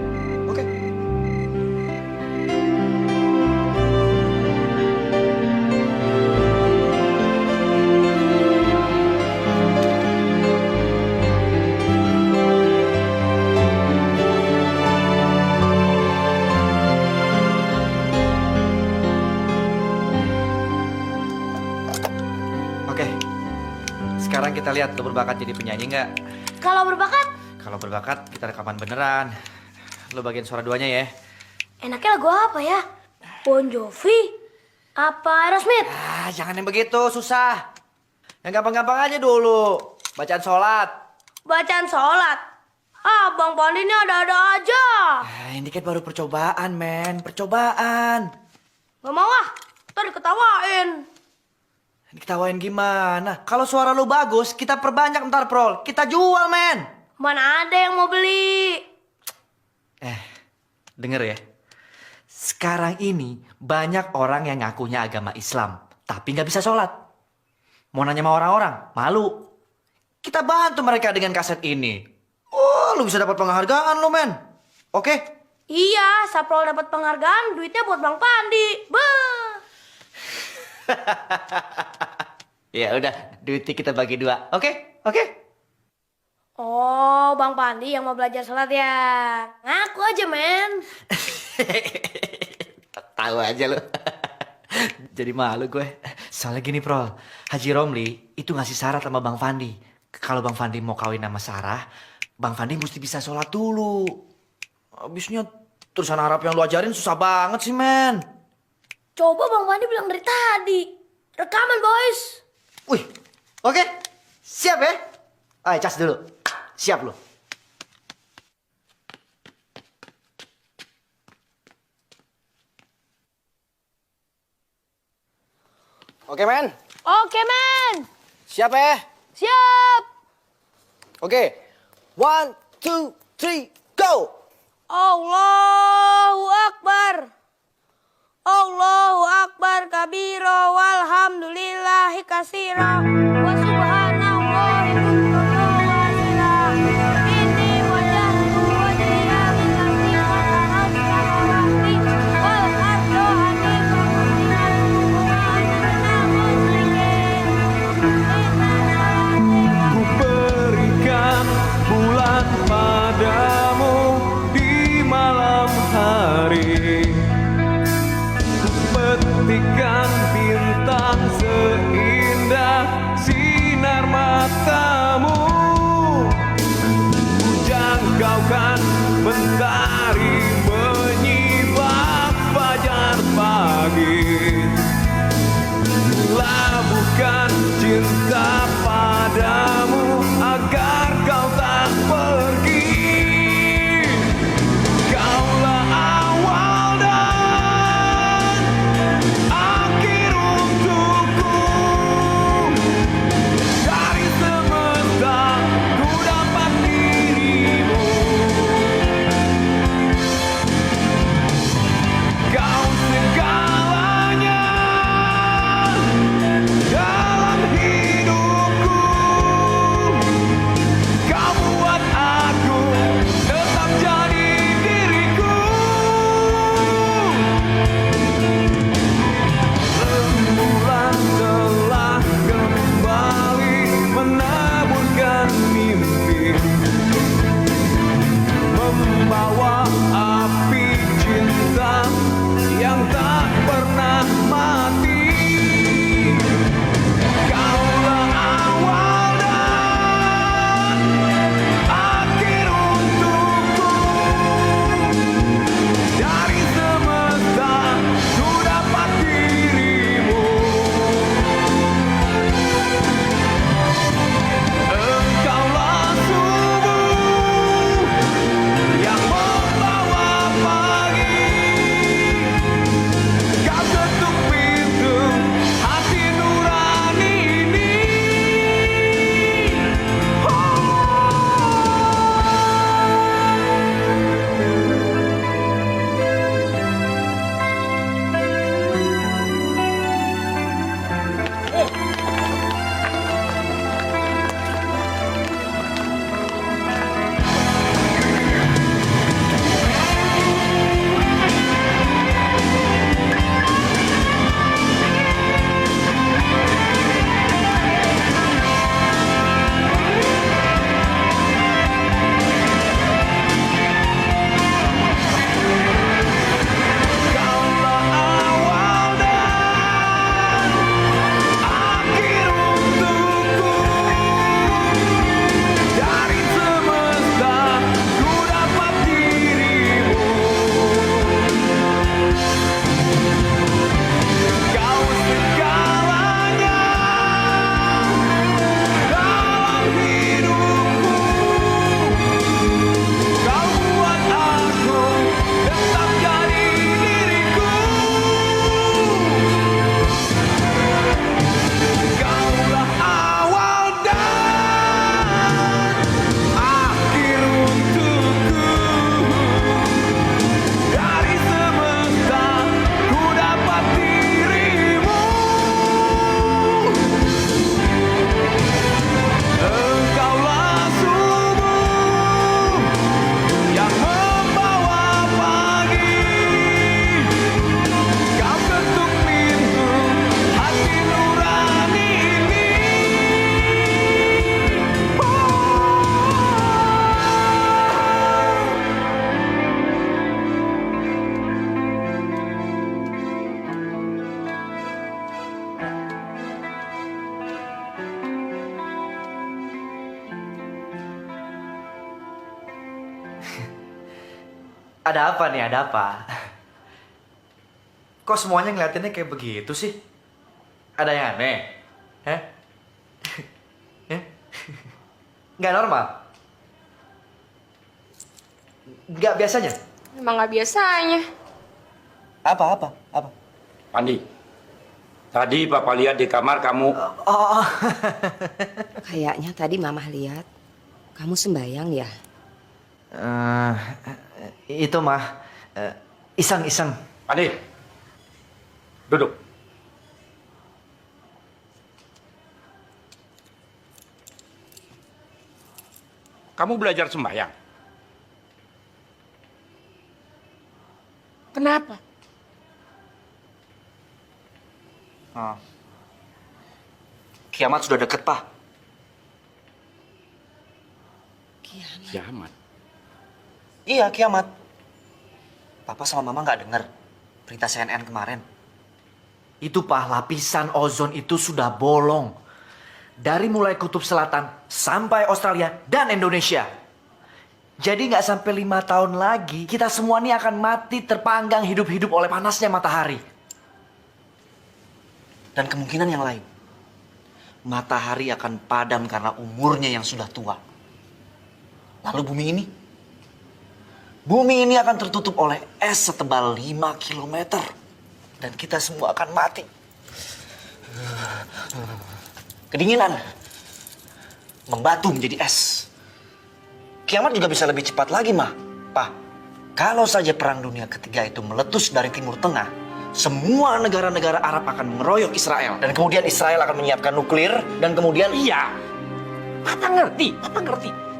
Sekarang kita lihat lo berbakat jadi penyanyi nggak? Kalau berbakat? Kalau berbakat kita rekaman beneran. Lo bagian suara duanya ya. Enaknya lagu apa ya? Bon Jovi? Apa Aerosmith? Jangan yang begitu, susah. Yang gampang-gampang aja dulu. Bacaan sholat. Bacaan sholat. Ah, Bang Pandi ini ada-ada aja. Ini kan baru percobaan, men. Percobaan. Gak mau ah, ntar diketawain. Diketawain gimana? Kalau suara lu bagus, kita perbanyak ntar, Prol. Kita jual, men. Mana ada yang mau beli? Denger ya. Sekarang ini banyak orang yang ngakunya agama Islam, tapi nggak bisa sholat. Mau nanya sama orang-orang, malu. Kita bantu mereka dengan kaset ini. Oh, lu bisa dapat penghargaan lu, men. Oke? Iya, Saprol dapat penghargaan, duitnya buat Bang Pandi. Bah. Ya udah, duitnya kita bagi 2. Oke? Oke? Oh, Bang Pandi yang mau belajar sholat ya. Ngaku aja, men. Tahu aja lu. Jadi malu gue. Soalnya gini, Prol. Haji Romli itu ngasih syarat sama Bang Fandi. Kalau Bang Fandi mau kawin sama Sarah, Bang Fandi mesti bisa sholat dulu. Abisnya tulisan Arab yang lu ajarin susah banget sih, men. Coba Bang Pandi bilang dari tadi. Rekaman, boys. Wih, oke. Siap ya? Ayo, cas dulu. Siap lu. Oke, men. Oke, men. Siap ya? Siap. Oke. 1, 2, 3, go! Allahu Akbar. Allahu Akbar kabiro walhamdulillahi kasiro wa subhanallahi bukratan wa asila. Inni wajjahtu wajhiya lillazi fatara as-samawati wal arda hanifan musliman wa ana musyrikin. Ku berikan bulan padamu di malam hari, ku petikan bintang seindah sinar matamu, ku jangkaukan mentari menyibak fajar pagi, labuhkan cinta padamu agar kau tak pergi. Kaulah awal dan akhir untukku, dari semesta ku dapat dirimu. Kau segalanya dalam hidupku, kau buat aku tetap jadi diriku. Rembulan telah kembali menaburkan mimpi, membawa api cinta yang tak pernah mati. Kaulah awal dan akhir untukku, dari semesta ku dapat dirimu. Engkaulah subuh yang Ada apa nih, ada apa? Kok semuanya ngeliatinnya kayak begitu sih? Ada yang aneh? Hah? Nggak normal? Nggak biasanya? Emang nggak biasanya. Apa? Pandi, tadi Papa lihat di kamar kamu. Kayaknya tadi Mama lihat kamu sembayang ya. Itu mah iseng. Pandi, duduk. Kamu belajar sembahyang. Kenapa? Kiamat sudah deket, Pak. Kiamat? Iya, kiamat. Papa sama Mama nggak dengar berita CNN kemarin. Itu, Pak, lapisan ozon itu sudah bolong. Dari mulai kutub selatan sampai Australia dan Indonesia. Jadi nggak sampai 5 tahun lagi, kita semua ini akan mati terpanggang hidup-hidup oleh panasnya matahari. Dan kemungkinan yang lain, matahari akan padam karena umurnya yang sudah tua. Lalu bumi ini akan tertutup oleh es setebal 5 kilometer. Dan kita semua akan mati. Kedinginan membatu menjadi es. Kiamat juga bisa lebih cepat lagi, Mah. Pak, kalau saja Perang Dunia Ketiga itu meletus dari Timur Tengah, semua negara-negara Arab akan mengeroyok Israel. Dan kemudian Israel akan menyiapkan nuklir, dan kemudian... Iya, Papa ngerti.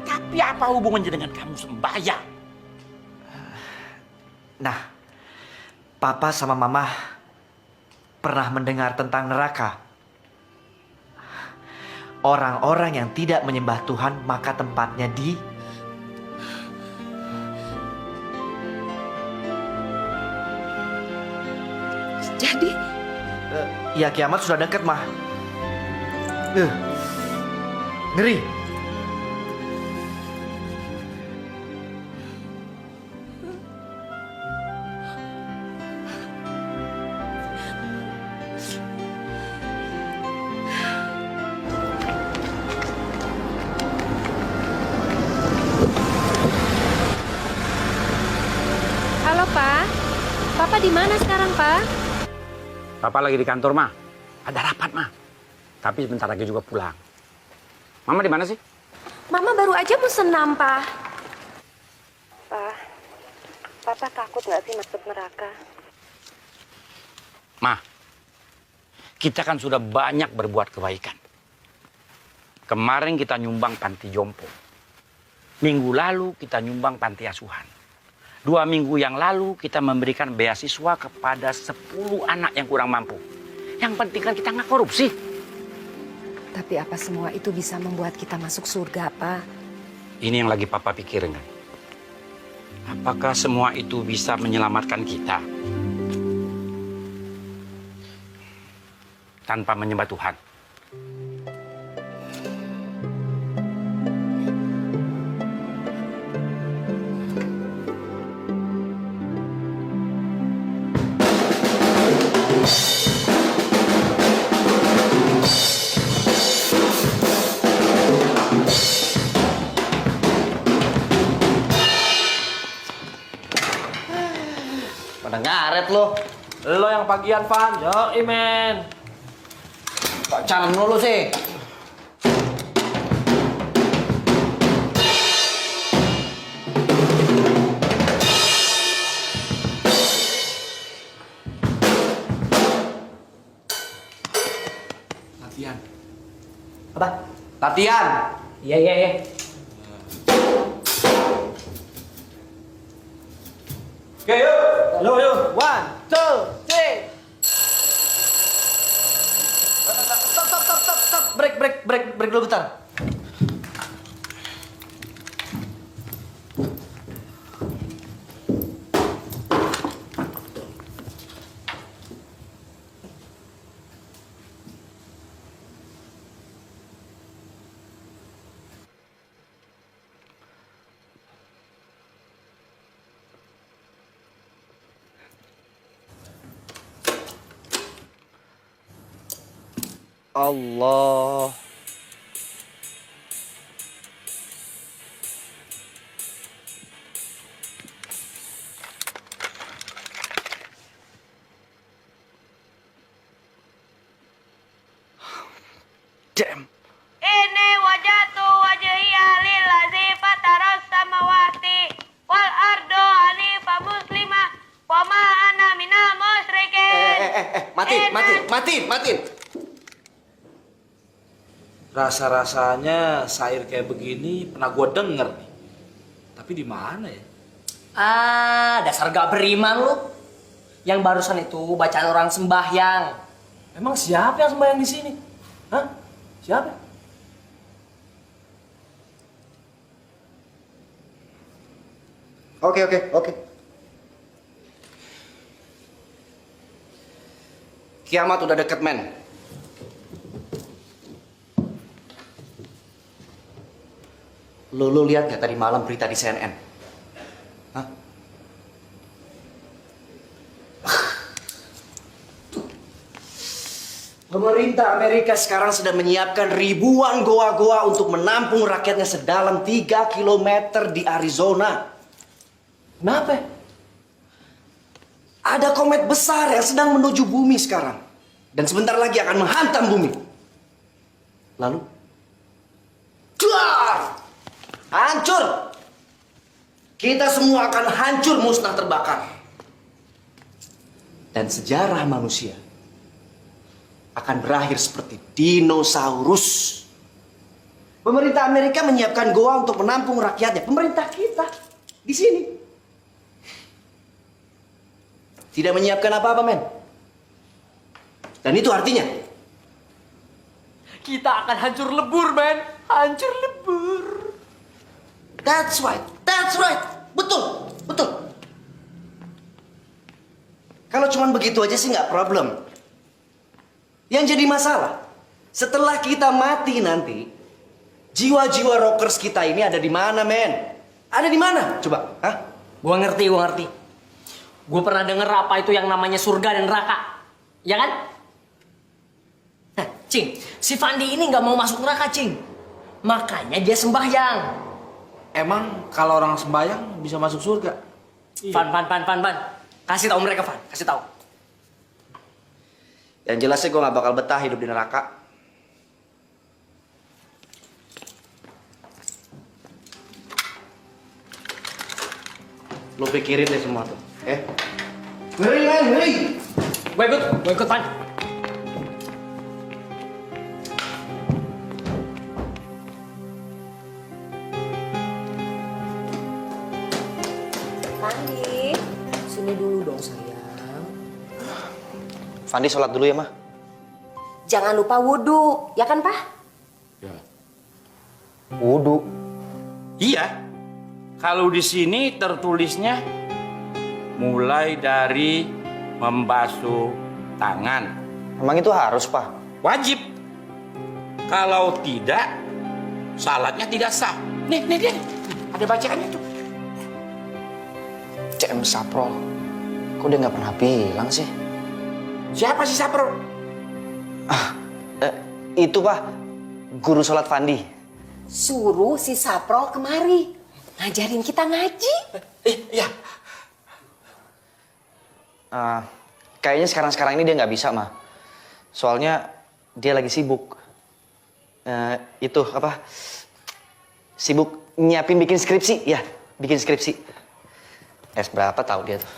Tapi apa hubungannya dengan kamu sembahyang? Nah, Papa sama Mama pernah mendengar tentang neraka. Orang-orang yang tidak menyembah Tuhan, maka tempatnya di... Jadi? Ya, kiamat sudah dekat, Mah. Ngeri. Halo, Pak. Papa di mana sekarang, Pak? Papa lagi di kantor, Ma. Ada rapat, Ma. Tapi sebentar lagi juga pulang. Mama di mana sih? Mama baru aja mau senam, Pak. Pak, Papa takut nggak sih masuk neraka? Ma, kita kan sudah banyak berbuat kebaikan. Kemarin kita nyumbang panti jompo. Minggu lalu kita nyumbang panti asuhan. 2 minggu yang lalu kita memberikan beasiswa kepada 10 anak yang kurang mampu. Yang penting kan kita nggak korupsi. Tapi apa semua itu bisa membuat kita masuk surga, Pak? Ini yang lagi Papa pikirin kan. Apakah semua itu bisa menyelamatkan kita? Tanpa menyembah Tuhan. Pada ngaret lo. Lo yang pagian, Van. Yoi, men. Kok calon lo sih? Latihan. Apa? Latihan. Iya. Oke, yuk. Yuk. 1, 2, 3. Stop. Break dulu bentar. Allah. Damn. Ini wajatu wajhiya lillazi fataras samawati wal ardo hanifa muslimah wa ma ana minal musyrikin. Matiin. Rasa-rasanya syair kayak begini pernah gue denger nih. Tapi di mana ya? Ah, dasar gak beriman lu. Yang barusan itu bacaan orang sembahyang. Emang siapa yang sembahyang di sini? Hah? Siapa? Oke. Kiamat udah deket, men. Lu lihat gak tadi malam berita di CNN? Hah? Pemerintah Amerika sekarang sedang menyiapkan ribuan goa-goa untuk menampung rakyatnya sedalam 3 km di Arizona. Kenapa? Ada komet besar yang sedang menuju bumi sekarang. Dan sebentar lagi akan menghantam bumi. Lalu? Duar! Hancur! Kita semua akan hancur, musnah, terbakar. Dan sejarah manusia akan berakhir seperti dinosaurus. Pemerintah Amerika menyiapkan goa untuk menampung rakyatnya. Pemerintah kita di sini tidak menyiapkan apa-apa, men. Dan itu artinya Kita akan hancur lebur, men. Hancur lebur. That's right. Betul. Kalau cuman begitu aja sih nggak problem. Yang jadi masalah, setelah kita mati nanti, jiwa-jiwa rockers kita ini ada di mana, men? Ada di mana? Coba, hah? Gua ngerti. Gua pernah denger apa itu yang namanya surga dan neraka. Ya kan? Nah, Cing, si Fandi ini nggak mau masuk neraka, Cing. Makanya dia sembahyang. Emang kalau orang sembahyang bisa masuk surga? Fan. Kasih tahu mereka, Fan. Kasih tahu. Yang jelas sih gue gak bakal betah hidup di neraka. Lo pikirin deh semua tuh, Hurry! Gue ikut, Fan. Fandi, sini dulu dong sayang. Fandi sholat dulu ya, Ma. Jangan lupa wudhu, ya kan, Pak? Wudhu. Iya. Kalau di sini tertulisnya mulai dari membasuh tangan. Emang itu harus, Pak? Wajib. Kalau tidak, salatnya tidak sah. Nih. Ada bacaannya tuh. CM Sapro, kok dia nggak pernah bilang sih? Siapa sih Sapro? Itu, Pak, guru sholat Fandi. Suruh si Sapro kemari. Ngajarin kita ngaji. Iya. Kayaknya sekarang ini dia nggak bisa, Ma. Soalnya dia lagi sibuk. Sibuk nyiapin bikin skripsi. Ya, bikin skripsi. Berapa tahu dia tuh.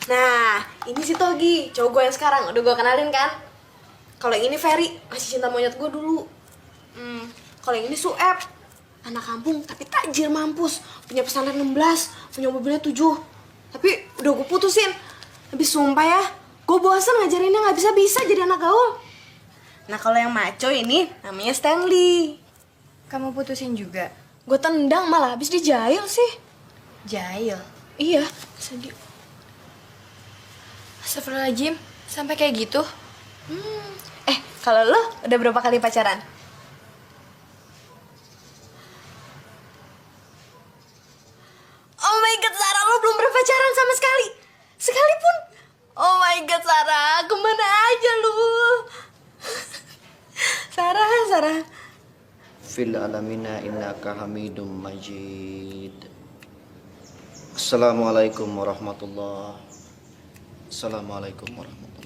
Nah, ini si Togi, cowok gue yang sekarang, udah gue kenalin kan. Kalau yang ini Ferry, masih cinta monyet gue dulu. Kalau yang ini Sueb, anak kampung tapi tajir mampus, punya pesantren 16, punya mobilnya 7. Tapi udah gue putusin. Habis sumpah ya, gue bosan ngajarinnya nggak bisa jadi anak gaul. Nah kalau yang maco ini namanya Stanley. Kamu putusin juga? Gue tendang malah, habis dijail sih. Jail? Iya, sedih. Astagfirullahaladzim, sampai kayak gitu? Kalau lo udah berapa kali pacaran? Oh my god, Sarah, lo belum pernah pacaran sama sekali. sekalipun. Oh my god, Sarah, kemana aja lu? Sarah. Fil alamina innaka hamidum majid. Assalamualaikum warahmatullahi. Assalamualaikum warahmatullahi.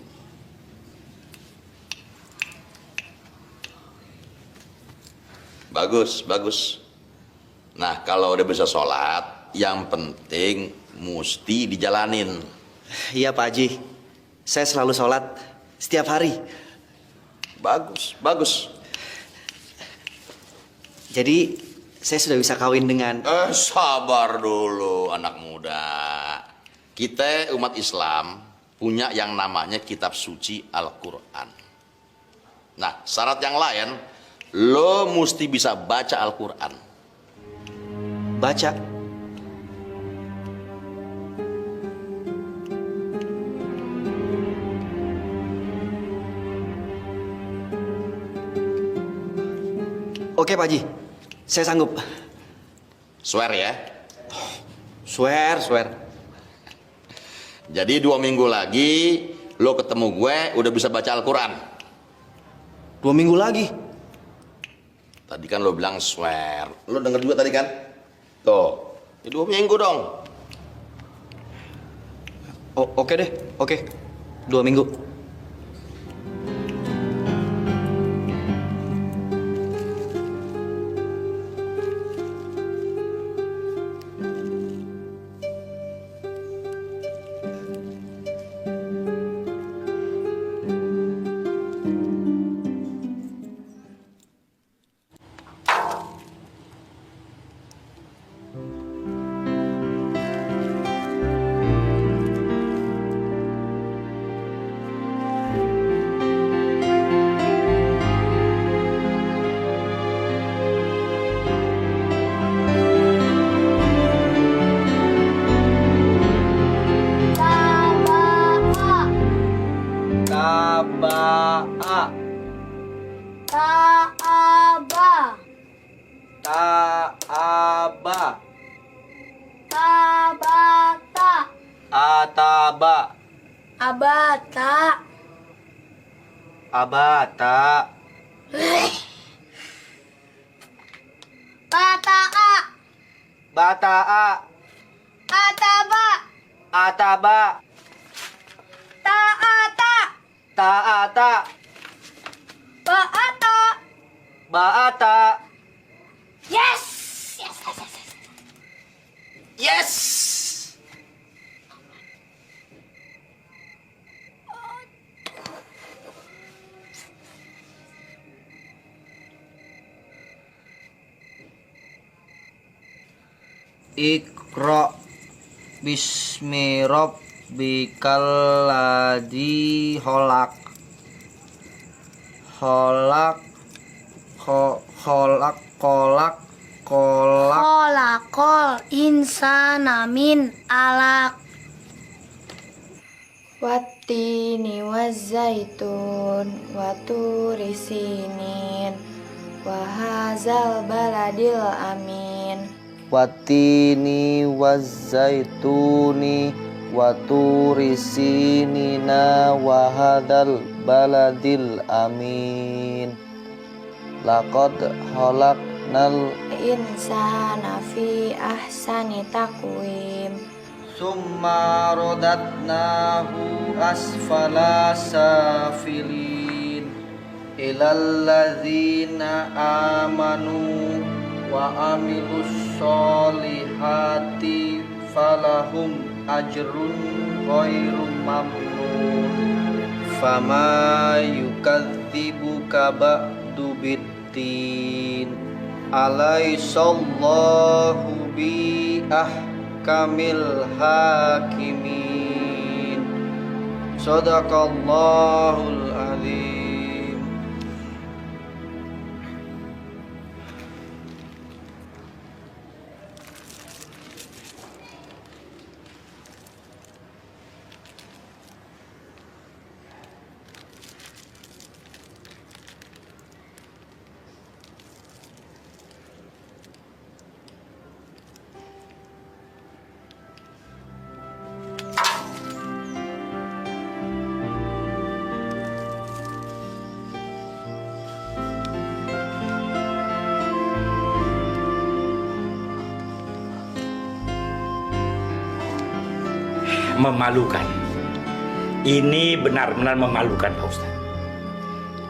Bagus. Nah, kalau udah bisa sholat, yang penting mesti dijalanin. Iya Pak Haji, saya selalu sholat setiap hari. Bagus. Jadi saya sudah bisa kawin dengan... Sabar dulu anak muda. Kita umat Islam punya yang namanya kitab suci Al-Quran. Nah, syarat yang lain, lo mesti bisa baca Al-Quran. Baca? Oke Pak Haji, saya sanggup. Swear ya? Swear. Jadi 2 minggu lagi lo ketemu gue udah bisa baca Al-Quran. 2 minggu lagi? Tadi kan lo bilang swear. Lo denger juga tadi kan? Tuh, ya 2 minggu dong. Oke deh, oke. 2 minggu. Abata. Bata'a. Ataba. Ta'ata. Ba'ata. Yes. Iqra bismi rabbikal ladzi khalaq. Kholaqal insana min alaq. Wattini wazzaitun wa turi sinin wa hadzal baladil amin. Watini wazzaituni wa turi sinina wa hadzal baladil amin. Laqad khalaqnal Insana fi ahsani taqwim. summa radatnahu asfala safilin ilal ladzina amanu wa amilus solihati falahum ajrun ghairu mamnun. Fama yukadzibuka ba'du biddin. Alaisallahu bi ahkamil hakimin. Sadaqallahul azim. Memalukan. Ini benar-benar memalukan Pak Ustadz.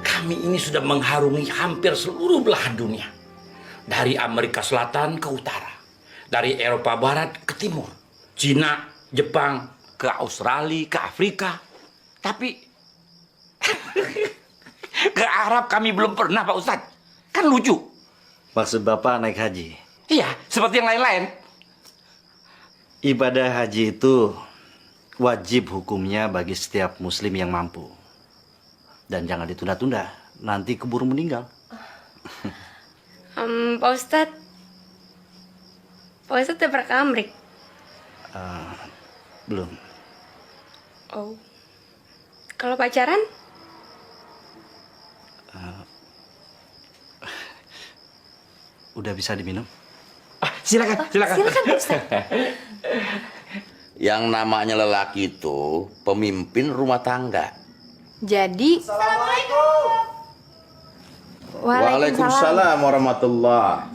Kami ini sudah mengharungi hampir seluruh belahan dunia. Dari Amerika Selatan ke utara. Dari Eropa Barat ke timur. Cina, Jepang, ke Australia, ke Afrika. Tapi ke Arab kami belum pernah Pak Ustadz. Kan lucu. Maksud Bapak naik haji? Iya, seperti yang lain-lain. Ibadah haji itu wajib hukumnya bagi setiap muslim yang mampu. Dan jangan ditunda-tunda, nanti keburu meninggal. Pak Ustadz udah pernah ke Amrik? Belum. Oh. Kalau pacaran? Udah bisa diminum? Silakan. Silakan Pak Ustadz. Yang namanya lelaki itu pemimpin rumah tangga. Jadi. Assalamualaikum. Waalaikumsalam warahmatullahi.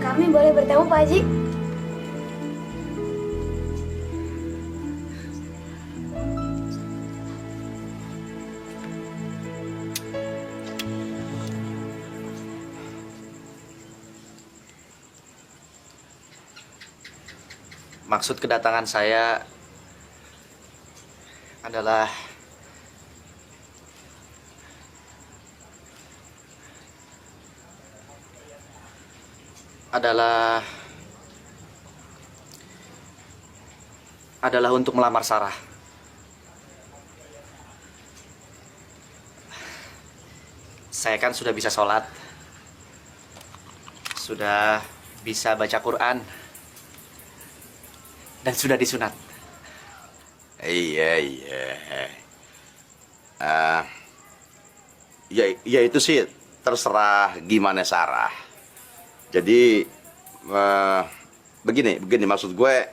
Kami boleh bertemu Pak Haji? Maksud kedatangan saya adalah untuk melamar Sarah. Saya kan sudah bisa sholat, sudah bisa baca Quran, dan sudah disunat. Iya. Ya itu sih terserah gimana Sarah. Jadi begini maksud gue,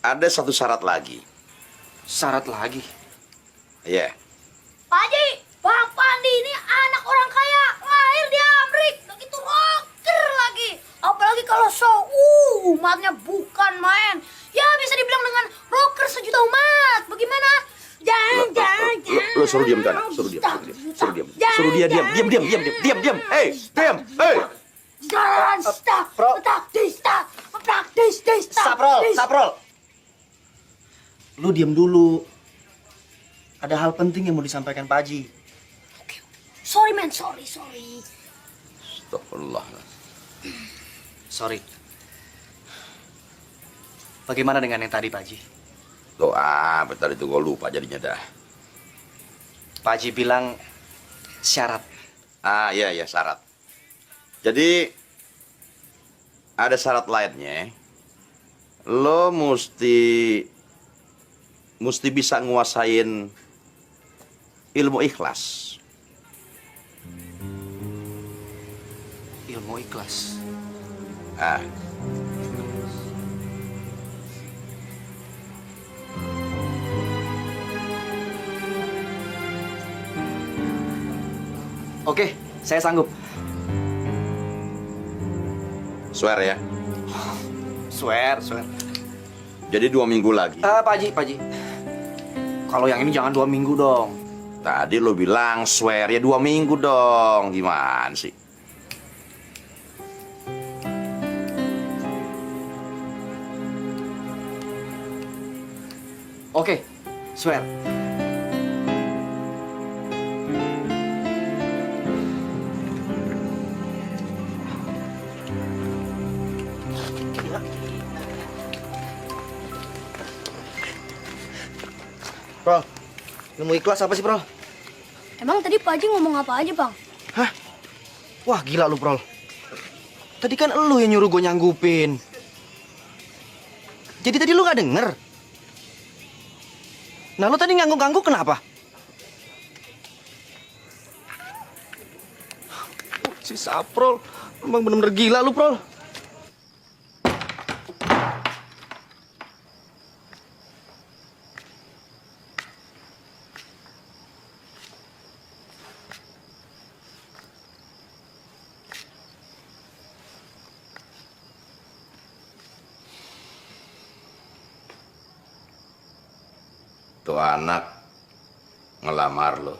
ada satu syarat lagi. Syarat lagi? Iya. Pak Haji, Bang Pandi ini anak orang kaya, lahir di Amrik, begitu rocker lagi. Apalagi kalau show, umatnya bukan main. Ya bisa dibilang dengan rocker sejuta umat. Bagaimana? Jangan. Lo suruh diam kan? Suruh dia diam. Hey. Saprol. Lu diam dulu. Ada hal penting yang mau disampaikan Pak Haji. Sorry man, sorry. Astagfirullah. Sorry. Bagaimana dengan yang tadi Pak Haji? Bentar itu gue lupa jadinya dah. Pak Haji bilang syarat. Iya syarat. Jadi ada syarat lainnya. Lo mesti bisa nguasain ilmu ikhlas. Ilmu ikhlas. Oke, saya sanggup. Swear ya. Swear. Jadi 2 minggu lagi. Pak Haji. Kalau yang ini jangan 2 minggu dong. Tadi lo bilang swear ya 2 minggu dong. Gimana sih? Oke, swear. Bro, ilmu ikhlas apa sih, Bro? Emang tadi Pak Haji ngomong apa aja, Bang? Hah? Wah, gila lu, Bro. Tadi kan elu yang nyuruh gue nyanggupin. Jadi tadi lu gak denger? Nah, lu tadi ngangguk-ngangguk kenapa? Si Saprol Emang bener-bener gila lu, Prol. Tuh anak ngelamar lo.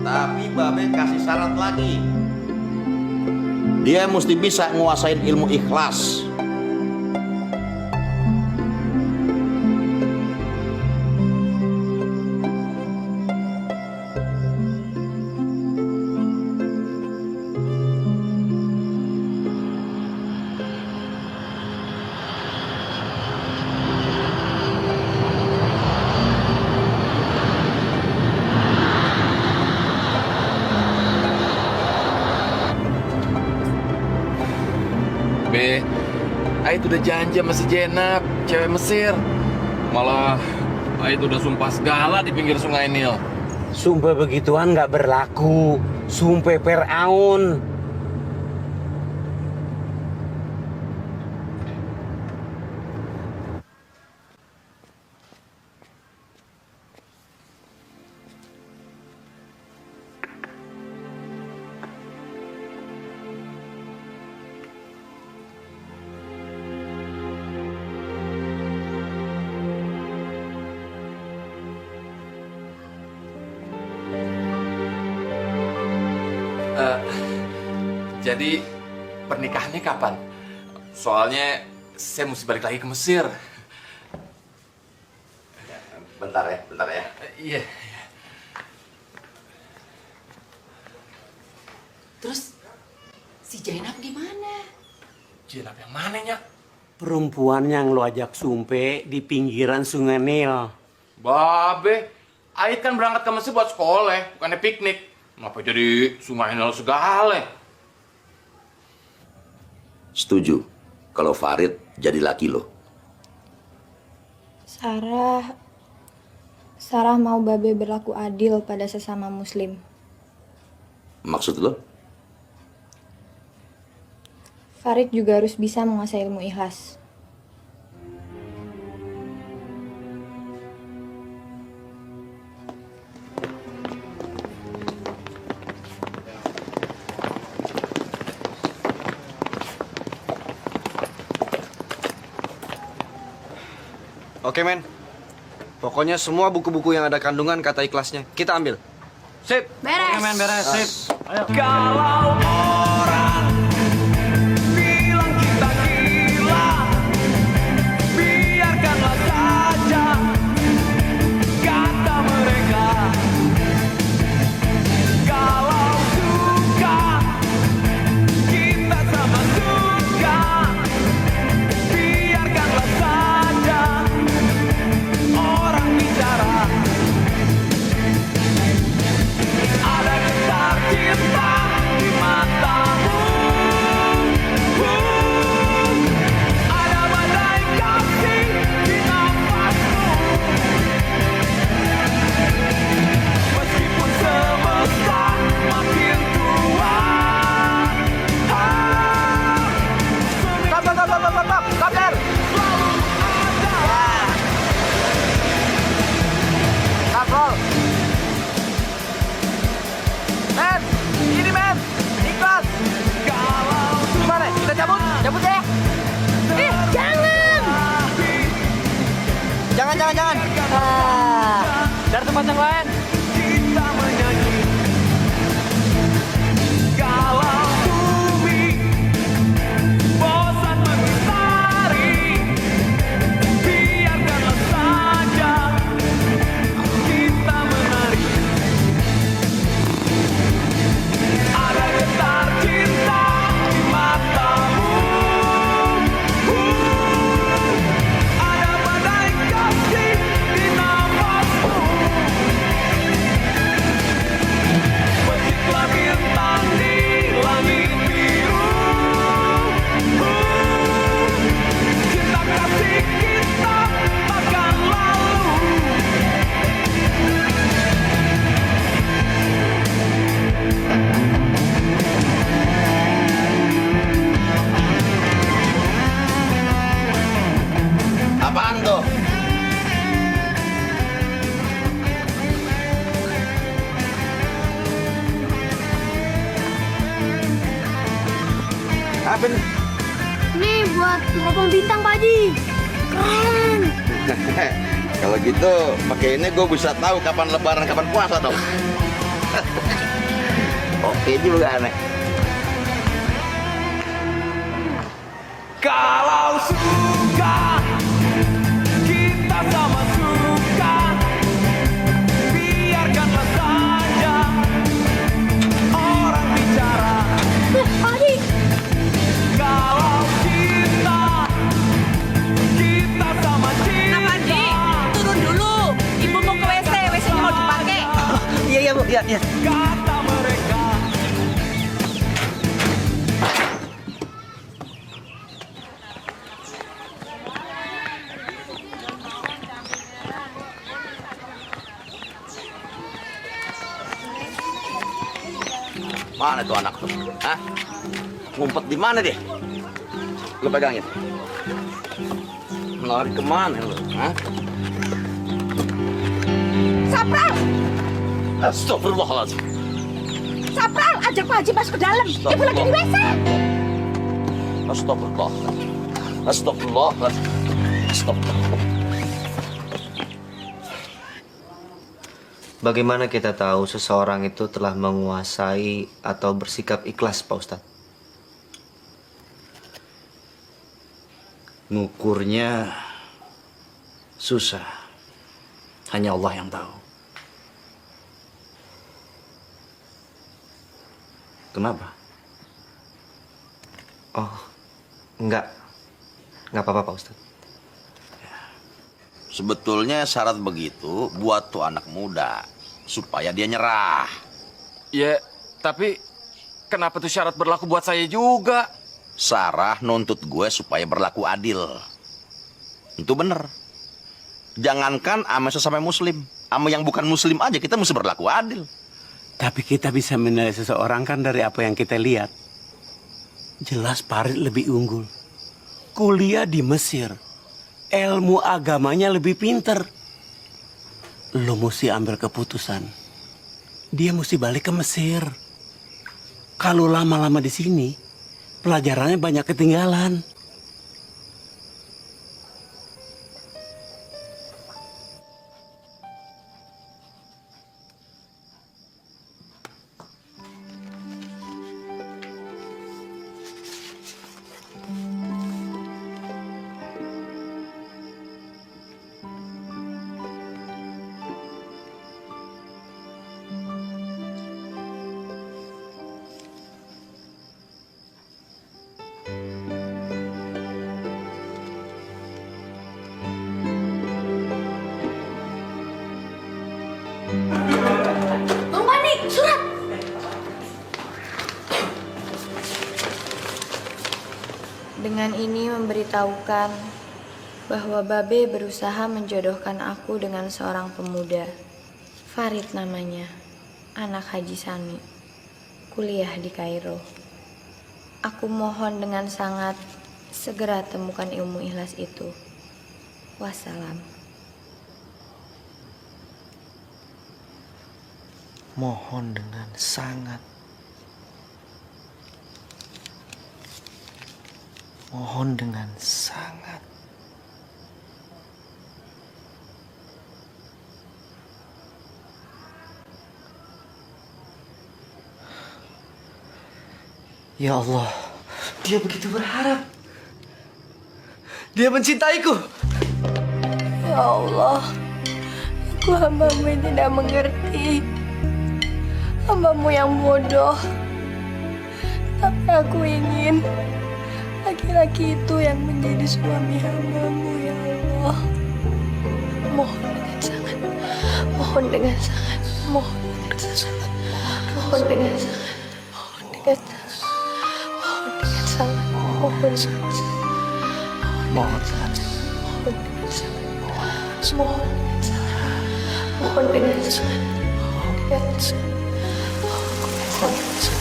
Tapi Babe kasih syarat lagi. Dia mesti bisa nguasain ilmu ikhlas. Be, Ait udah janji sama si Jenab, cewek Mesir. Malah Ait udah sumpah segala di pinggir sungai Nil. Sumpah begituan nggak berlaku. Sumpah Fir'aun. Jadi pernikahannya kapan? Soalnya saya mesti balik lagi ke Mesir. Bentar ya. Iya. Terus si Jainab gimana? Jenab yang mana, Nyak? Perempuan yang lo ajak sumpe di pinggiran sungai Nil. Babe, Ait kan berangkat ke Mesir buat sekolah, bukannya piknik. Ngapa jadi sungai Nil segala? Setuju kalau Farid jadi laki lo. Sarah mau Babe berlaku adil pada sesama muslim. Maksud lo? Farid juga harus bisa menguasai ilmu ikhlas. Oke, men. Pokoknya semua buku-buku yang ada kandungan kata ikhlasnya kita ambil. Sip. Beres. Oke, men, beres. Sip. Ayo. Kalau orang bilang kita gila, biarkanlah saja kata mereka. Kalau suka, kita sama suka, biarkanlah saja orang bicara. Ada getar cinta di matamu, ada badai kasih di nafasmu. Meskipun semesta makin tua, Kapten! Kapol! Men! Ini, men! Ikhlas! Gimana? Kita cabut? Cabut ya? Jangan! Jangan! Cari tempat yang lain. kita menyanyi. Kalau bumi bosan mengitari, biarkanlah saja kita menari. Ada getar cinta di matamu, ada badai kasih di nafasmu. Apa nih? Nih buat teropong bintang Pak Haji. Keren. Kalau gitu pakai ini gue bisa tahu kapan lebaran kapan puasa dong. Oke juga nih. Kalau suka kita sama suka, biarkanlah saja orang bicara. Haji. Kalau cinta kita sama cinta. Nah, Pandi, turun dulu. Ibu mau ke WC, WC-nya mau dipakai. Iya, iya, Bu. Iya, iya. Kata mereka. Mana tuh anak tuh? Hah? Ngumpet di mana dia? Lu pegangin. Lari kemana lu? Hah? Sapral, Astagfirullahaladzim. Sapral, ajak Pak Haji masuk ke dalam. Ibu lagi di WC. Astagfirullahaladzim. Astagfirullahaladzim. Astagfirullah. Bagaimana kita tahu seseorang itu telah menguasai atau bersikap ikhlas, Pak Ustadz? Ngukurnya susah. Hanya Allah yang tahu. Kenapa? Oh, enggak. Enggak apa-apa, Pak Ustadz. Sebetulnya syarat begitu buat tuh anak muda supaya dia nyerah. Ya, tapi kenapa tuh syarat berlaku buat saya juga? Sarah nuntut gue supaya berlaku adil. Itu bener. Jangankan sama sesama muslim, sama yang bukan muslim aja kita mesti berlaku adil. Tapi kita bisa menilai seseorang kan dari apa yang kita lihat. Jelas Farid lebih unggul. Kuliah di Mesir. Ilmu agamanya lebih pinter. Lo mesti ambil keputusan. Dia mesti balik ke Mesir. Kalau lama-lama di sini, pelajarannya banyak ketinggalan. Bang Pandi, surat. Dengan ini memberitahukan bahwa Babe berusaha menjodohkan aku dengan seorang pemuda. Farid namanya, anak Haji Sami, kuliah di Kairo. Aku mohon dengan sangat segera temukan ilmu ikhlas itu. Wassalam. Mohon dengan sangat. Mohon dengan sangat. Ya Allah, dia begitu berharap. Dia mencintaiku. Ya Allah, aku hamba-Mu yang tidak mengerti. Hamba-Mu yang bodoh. Tapi aku ingin laki-laki itu yang menjadi suami hamba-Mu, ya Allah. Mohon dengan sangat, mohon dengan sangat, mohon dengan sangat, mohon dengan sangat, mohon dengan sangat, mohon dengan sangat, mohon dengan sangat, Mohon sangat. mohon dengan sangat, mohon dengan sangat, mohon dengan sangat, mohon dengan sangat.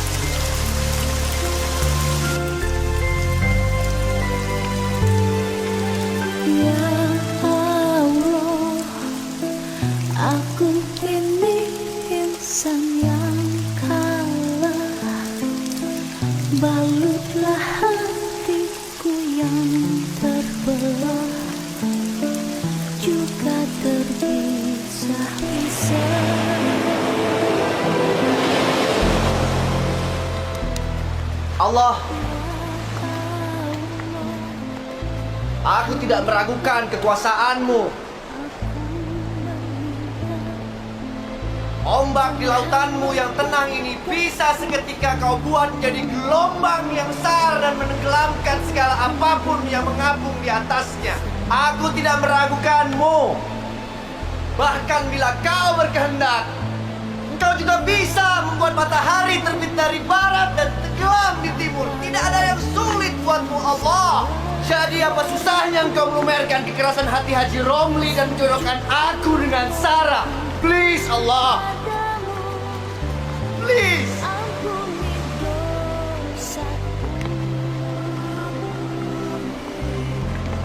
Ya Allah, aku ini insan yang kalah. Balutlah Allah, aku tidak meragukan kekuasaan-Mu. Ombak di lautan-Mu yang tenang ini bisa seketika Kau buat menjadi gelombang yang besar dan menenggelamkan segala apapun yang mengapung di atasnya. Aku tidak meragukan-Mu. Bahkan bila Kau berkehendak, Engkau juga bisa membuat matahari terbit dari barat dan tenggelam di timur. Tidak ada yang sulit buat-Mu, Allah. Jadi apa susahnya Engkau melumerkan kekerasan hati Haji Romli dan menjodohkan aku dengan Sarah? Please, Allah. Please.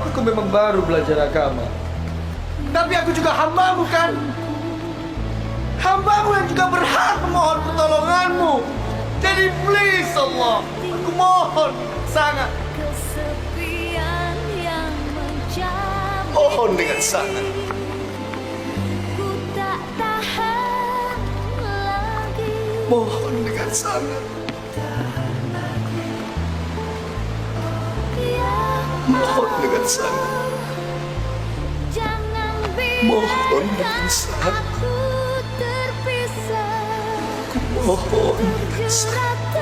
Aku memang baru belajar agama. Tapi aku juga hamba-Mu kan? Hamba-Mu yang juga berhak memohon pertolongan-Mu. Jadi please, Allah. Aku mohon sangat. Mohon dengan sangat. Mohon dengan sangat. Mohon dengan sangat. Mohon dengan sangat. Mohon dengan sangat.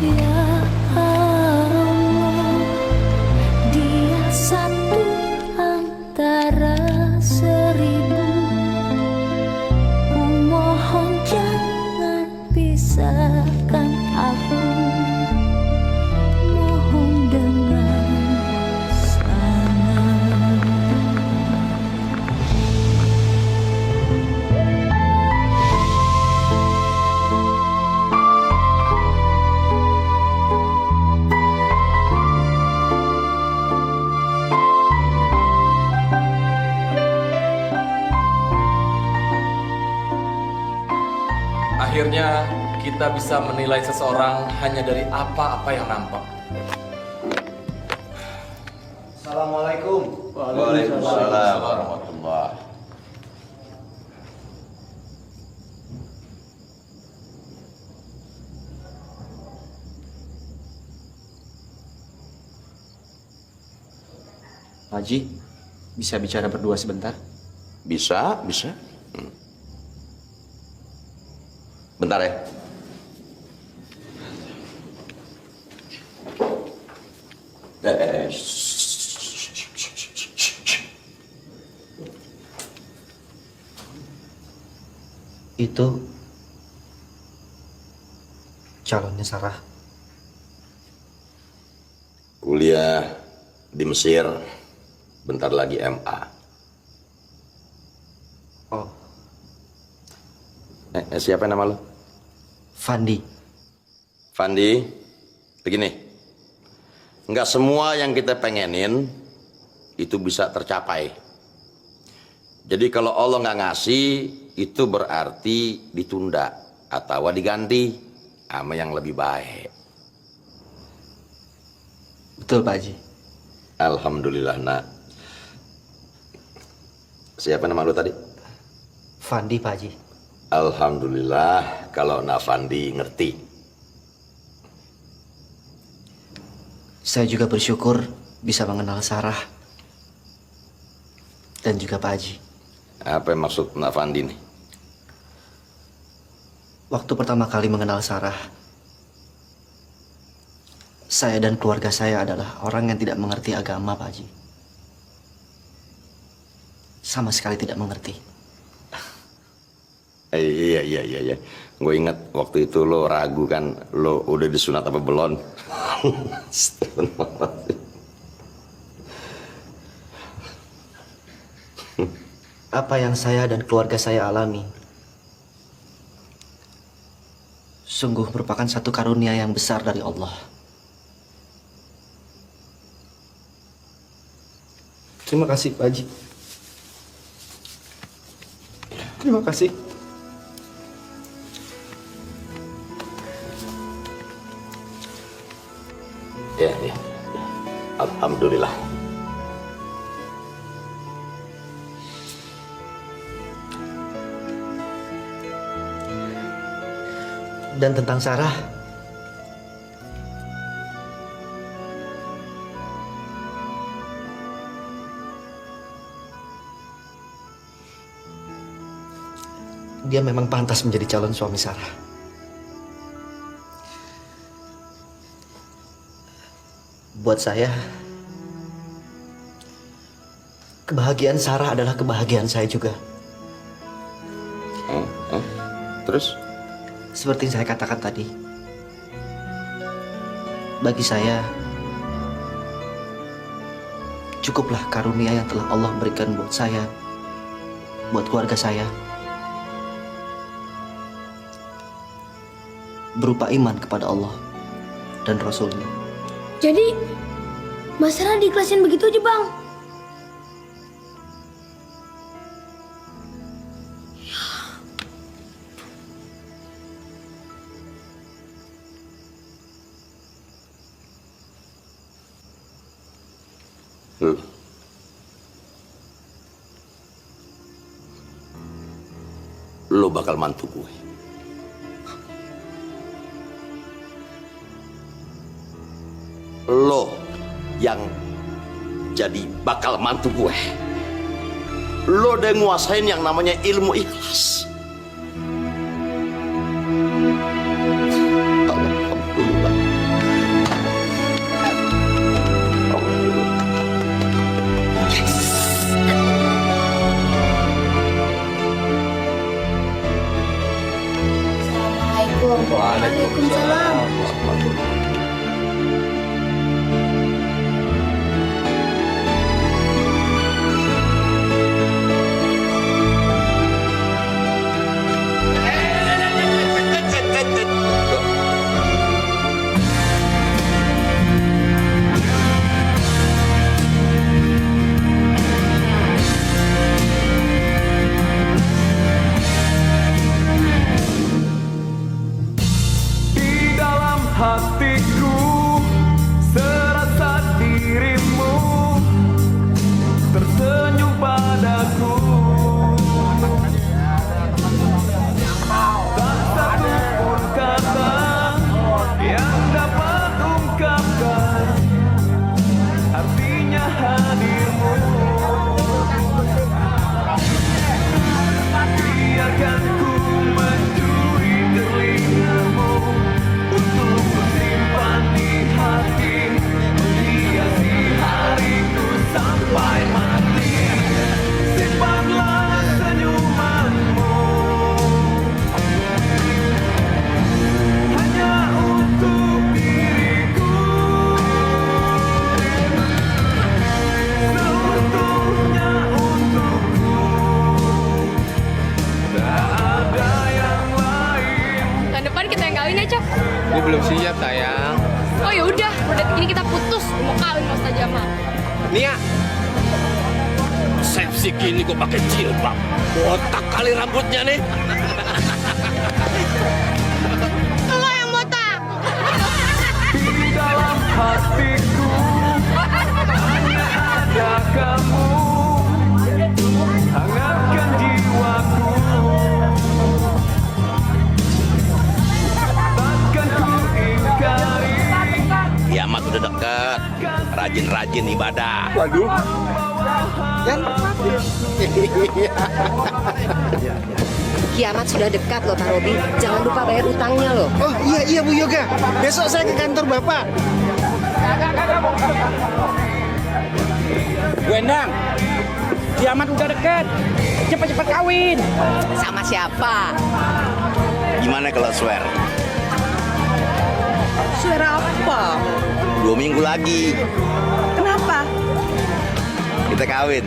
Ya Allah, Dia satu antara 1000. Ku mohon jangan pisahkan aku. Mohon dengan sangat. Akhirnya kita bisa menilai seseorang hanya dari apa-apa yang nampak. Assalamualaikum. Waalaikumsalam warahmatullahi. Haji, bisa bicara berdua sebentar? Bisa, bisa. Bentar ya. Itu calonnya Sarah. Kuliah di Mesir, bentar lagi MA. Oh. Siapa nama lo? Fandi. Fandi, begini. Nggak semua yang kita pengenin itu bisa tercapai. Jadi kalau Allah nggak ngasih, itu berarti ditunda atau diganti sama yang lebih baik. Betul, Pak Haji. Alhamdulillah, nak. Siapa nama lu tadi? Fandi, Pak Haji. Alhamdulillah kalau Nak Fandi ngerti. Saya juga bersyukur bisa mengenal Sarah dan juga Pak Haji. Apa yang maksud Nak Fandi nih? Waktu pertama kali mengenal Sarah, saya dan keluarga saya adalah orang yang tidak mengerti agama, Pak Haji. Sama sekali tidak mengerti. Iya. Gue ingat waktu itu lo ragu kan, lo udah disunat apa belum? Apa yang saya dan keluarga saya alami sungguh merupakan satu karunia yang besar dari Allah. Terima kasih, Pak Haji. Terima kasih. Ya. Alhamdulillah. Dan tentang Sarah, dia memang pantas menjadi calon suami Sarah. Buat saya, kebahagiaan Sarah adalah kebahagiaan saya juga. Terus? Seperti yang saya katakan tadi, bagi saya, cukuplah karunia yang telah Allah berikan buat saya, buat keluarga saya, berupa iman kepada Allah dan Rasul-Nya. Jadi, Mas Sarah diikhlasin begitu aja, Bang? Lo bakal mantu gue. Lo yang jadi bakal mantu gue. Lo udah nguasain yang namanya ilmu ikhlas. Alhamdulillah. Waalaikumsalam. Hatiku serasa dirimu tersenyum padaku. Tak satu pun kata yang dapat ungkapkan artinya hadirmu. Biarkan ku mencuri telingamu untuk bersimpan di hati, menghiasi hariku sampai mati. Simpanlah senyumanmu hanya untuk diriku, seutuhnya untukku, tak ada yang lain. Tahun depan kita yang kawin ya, Cok. Gue belum siap, sayang. Oh ya udah, detik ini kita putus. Mau kawin sama Ustaz Jamal. Nia, resepsi gini gue pakai jilbab. Botak kali rambutnya nih. Lo yang botak. Di dalam hatiku hanya ada kamu, hangatkan jiwaku. Takkan ku ingkari. Kiamat udah deket. Rajin-rajin ibadah. Waduh. Kiamat sudah dekat loh Pak Robi. Jangan lupa bayar utangnya loh. Oh iya Bu Yoga. Besok saya ke kantor Bapak. Bu Endang, kiamat udah deket. Cepat-cepat kawin. Sama siapa? Gimana kalau swear? Suara apa? 2 minggu lagi Kenapa? kita kawin.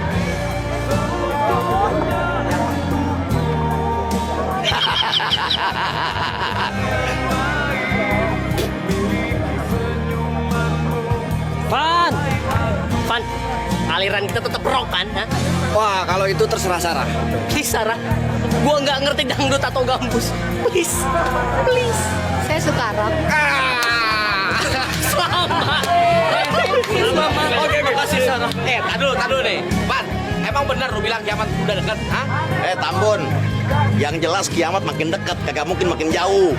Van, aliran kita tetap rock kan? Ha? Wah, kalau itu terserah Sarah. Please Sarah, gua nggak ngerti dangdut atau gambus. Please, please. Saya suka rock. Selamat. Tadu nih. Pan, emang bener lu bilang kiamat udah dekat? Hah? Tambun, yang jelas kiamat makin dekat, kagak mungkin makin jauh.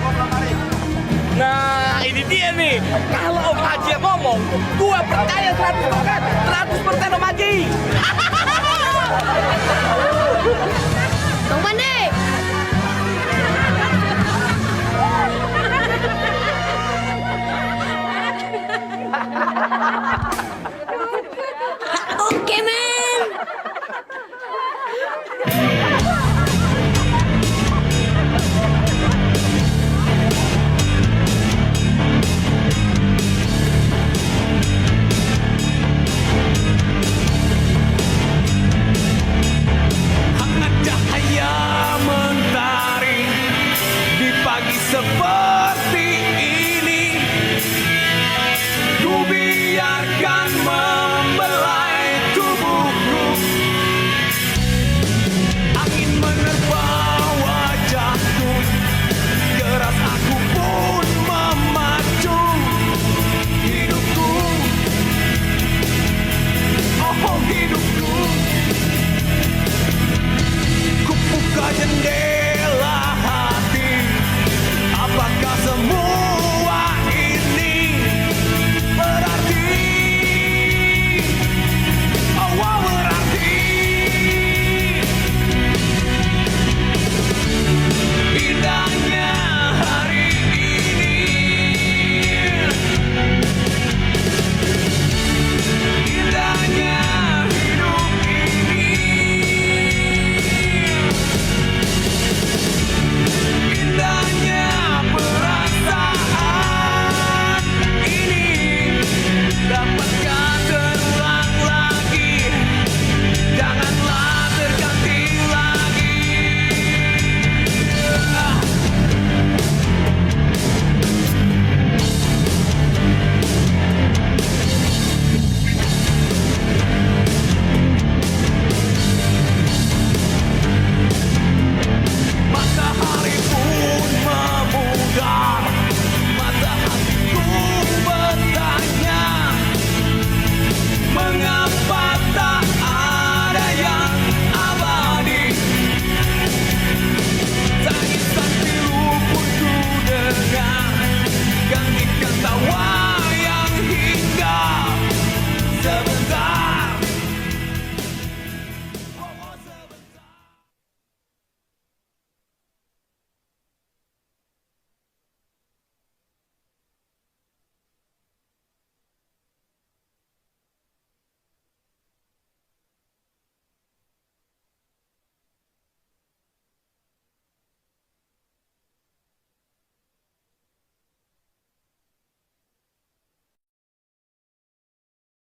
Nah, ini dia nih. Kalau Om Haji yang ngomong, gua percaya 100% Om Haji. Bang Pandi,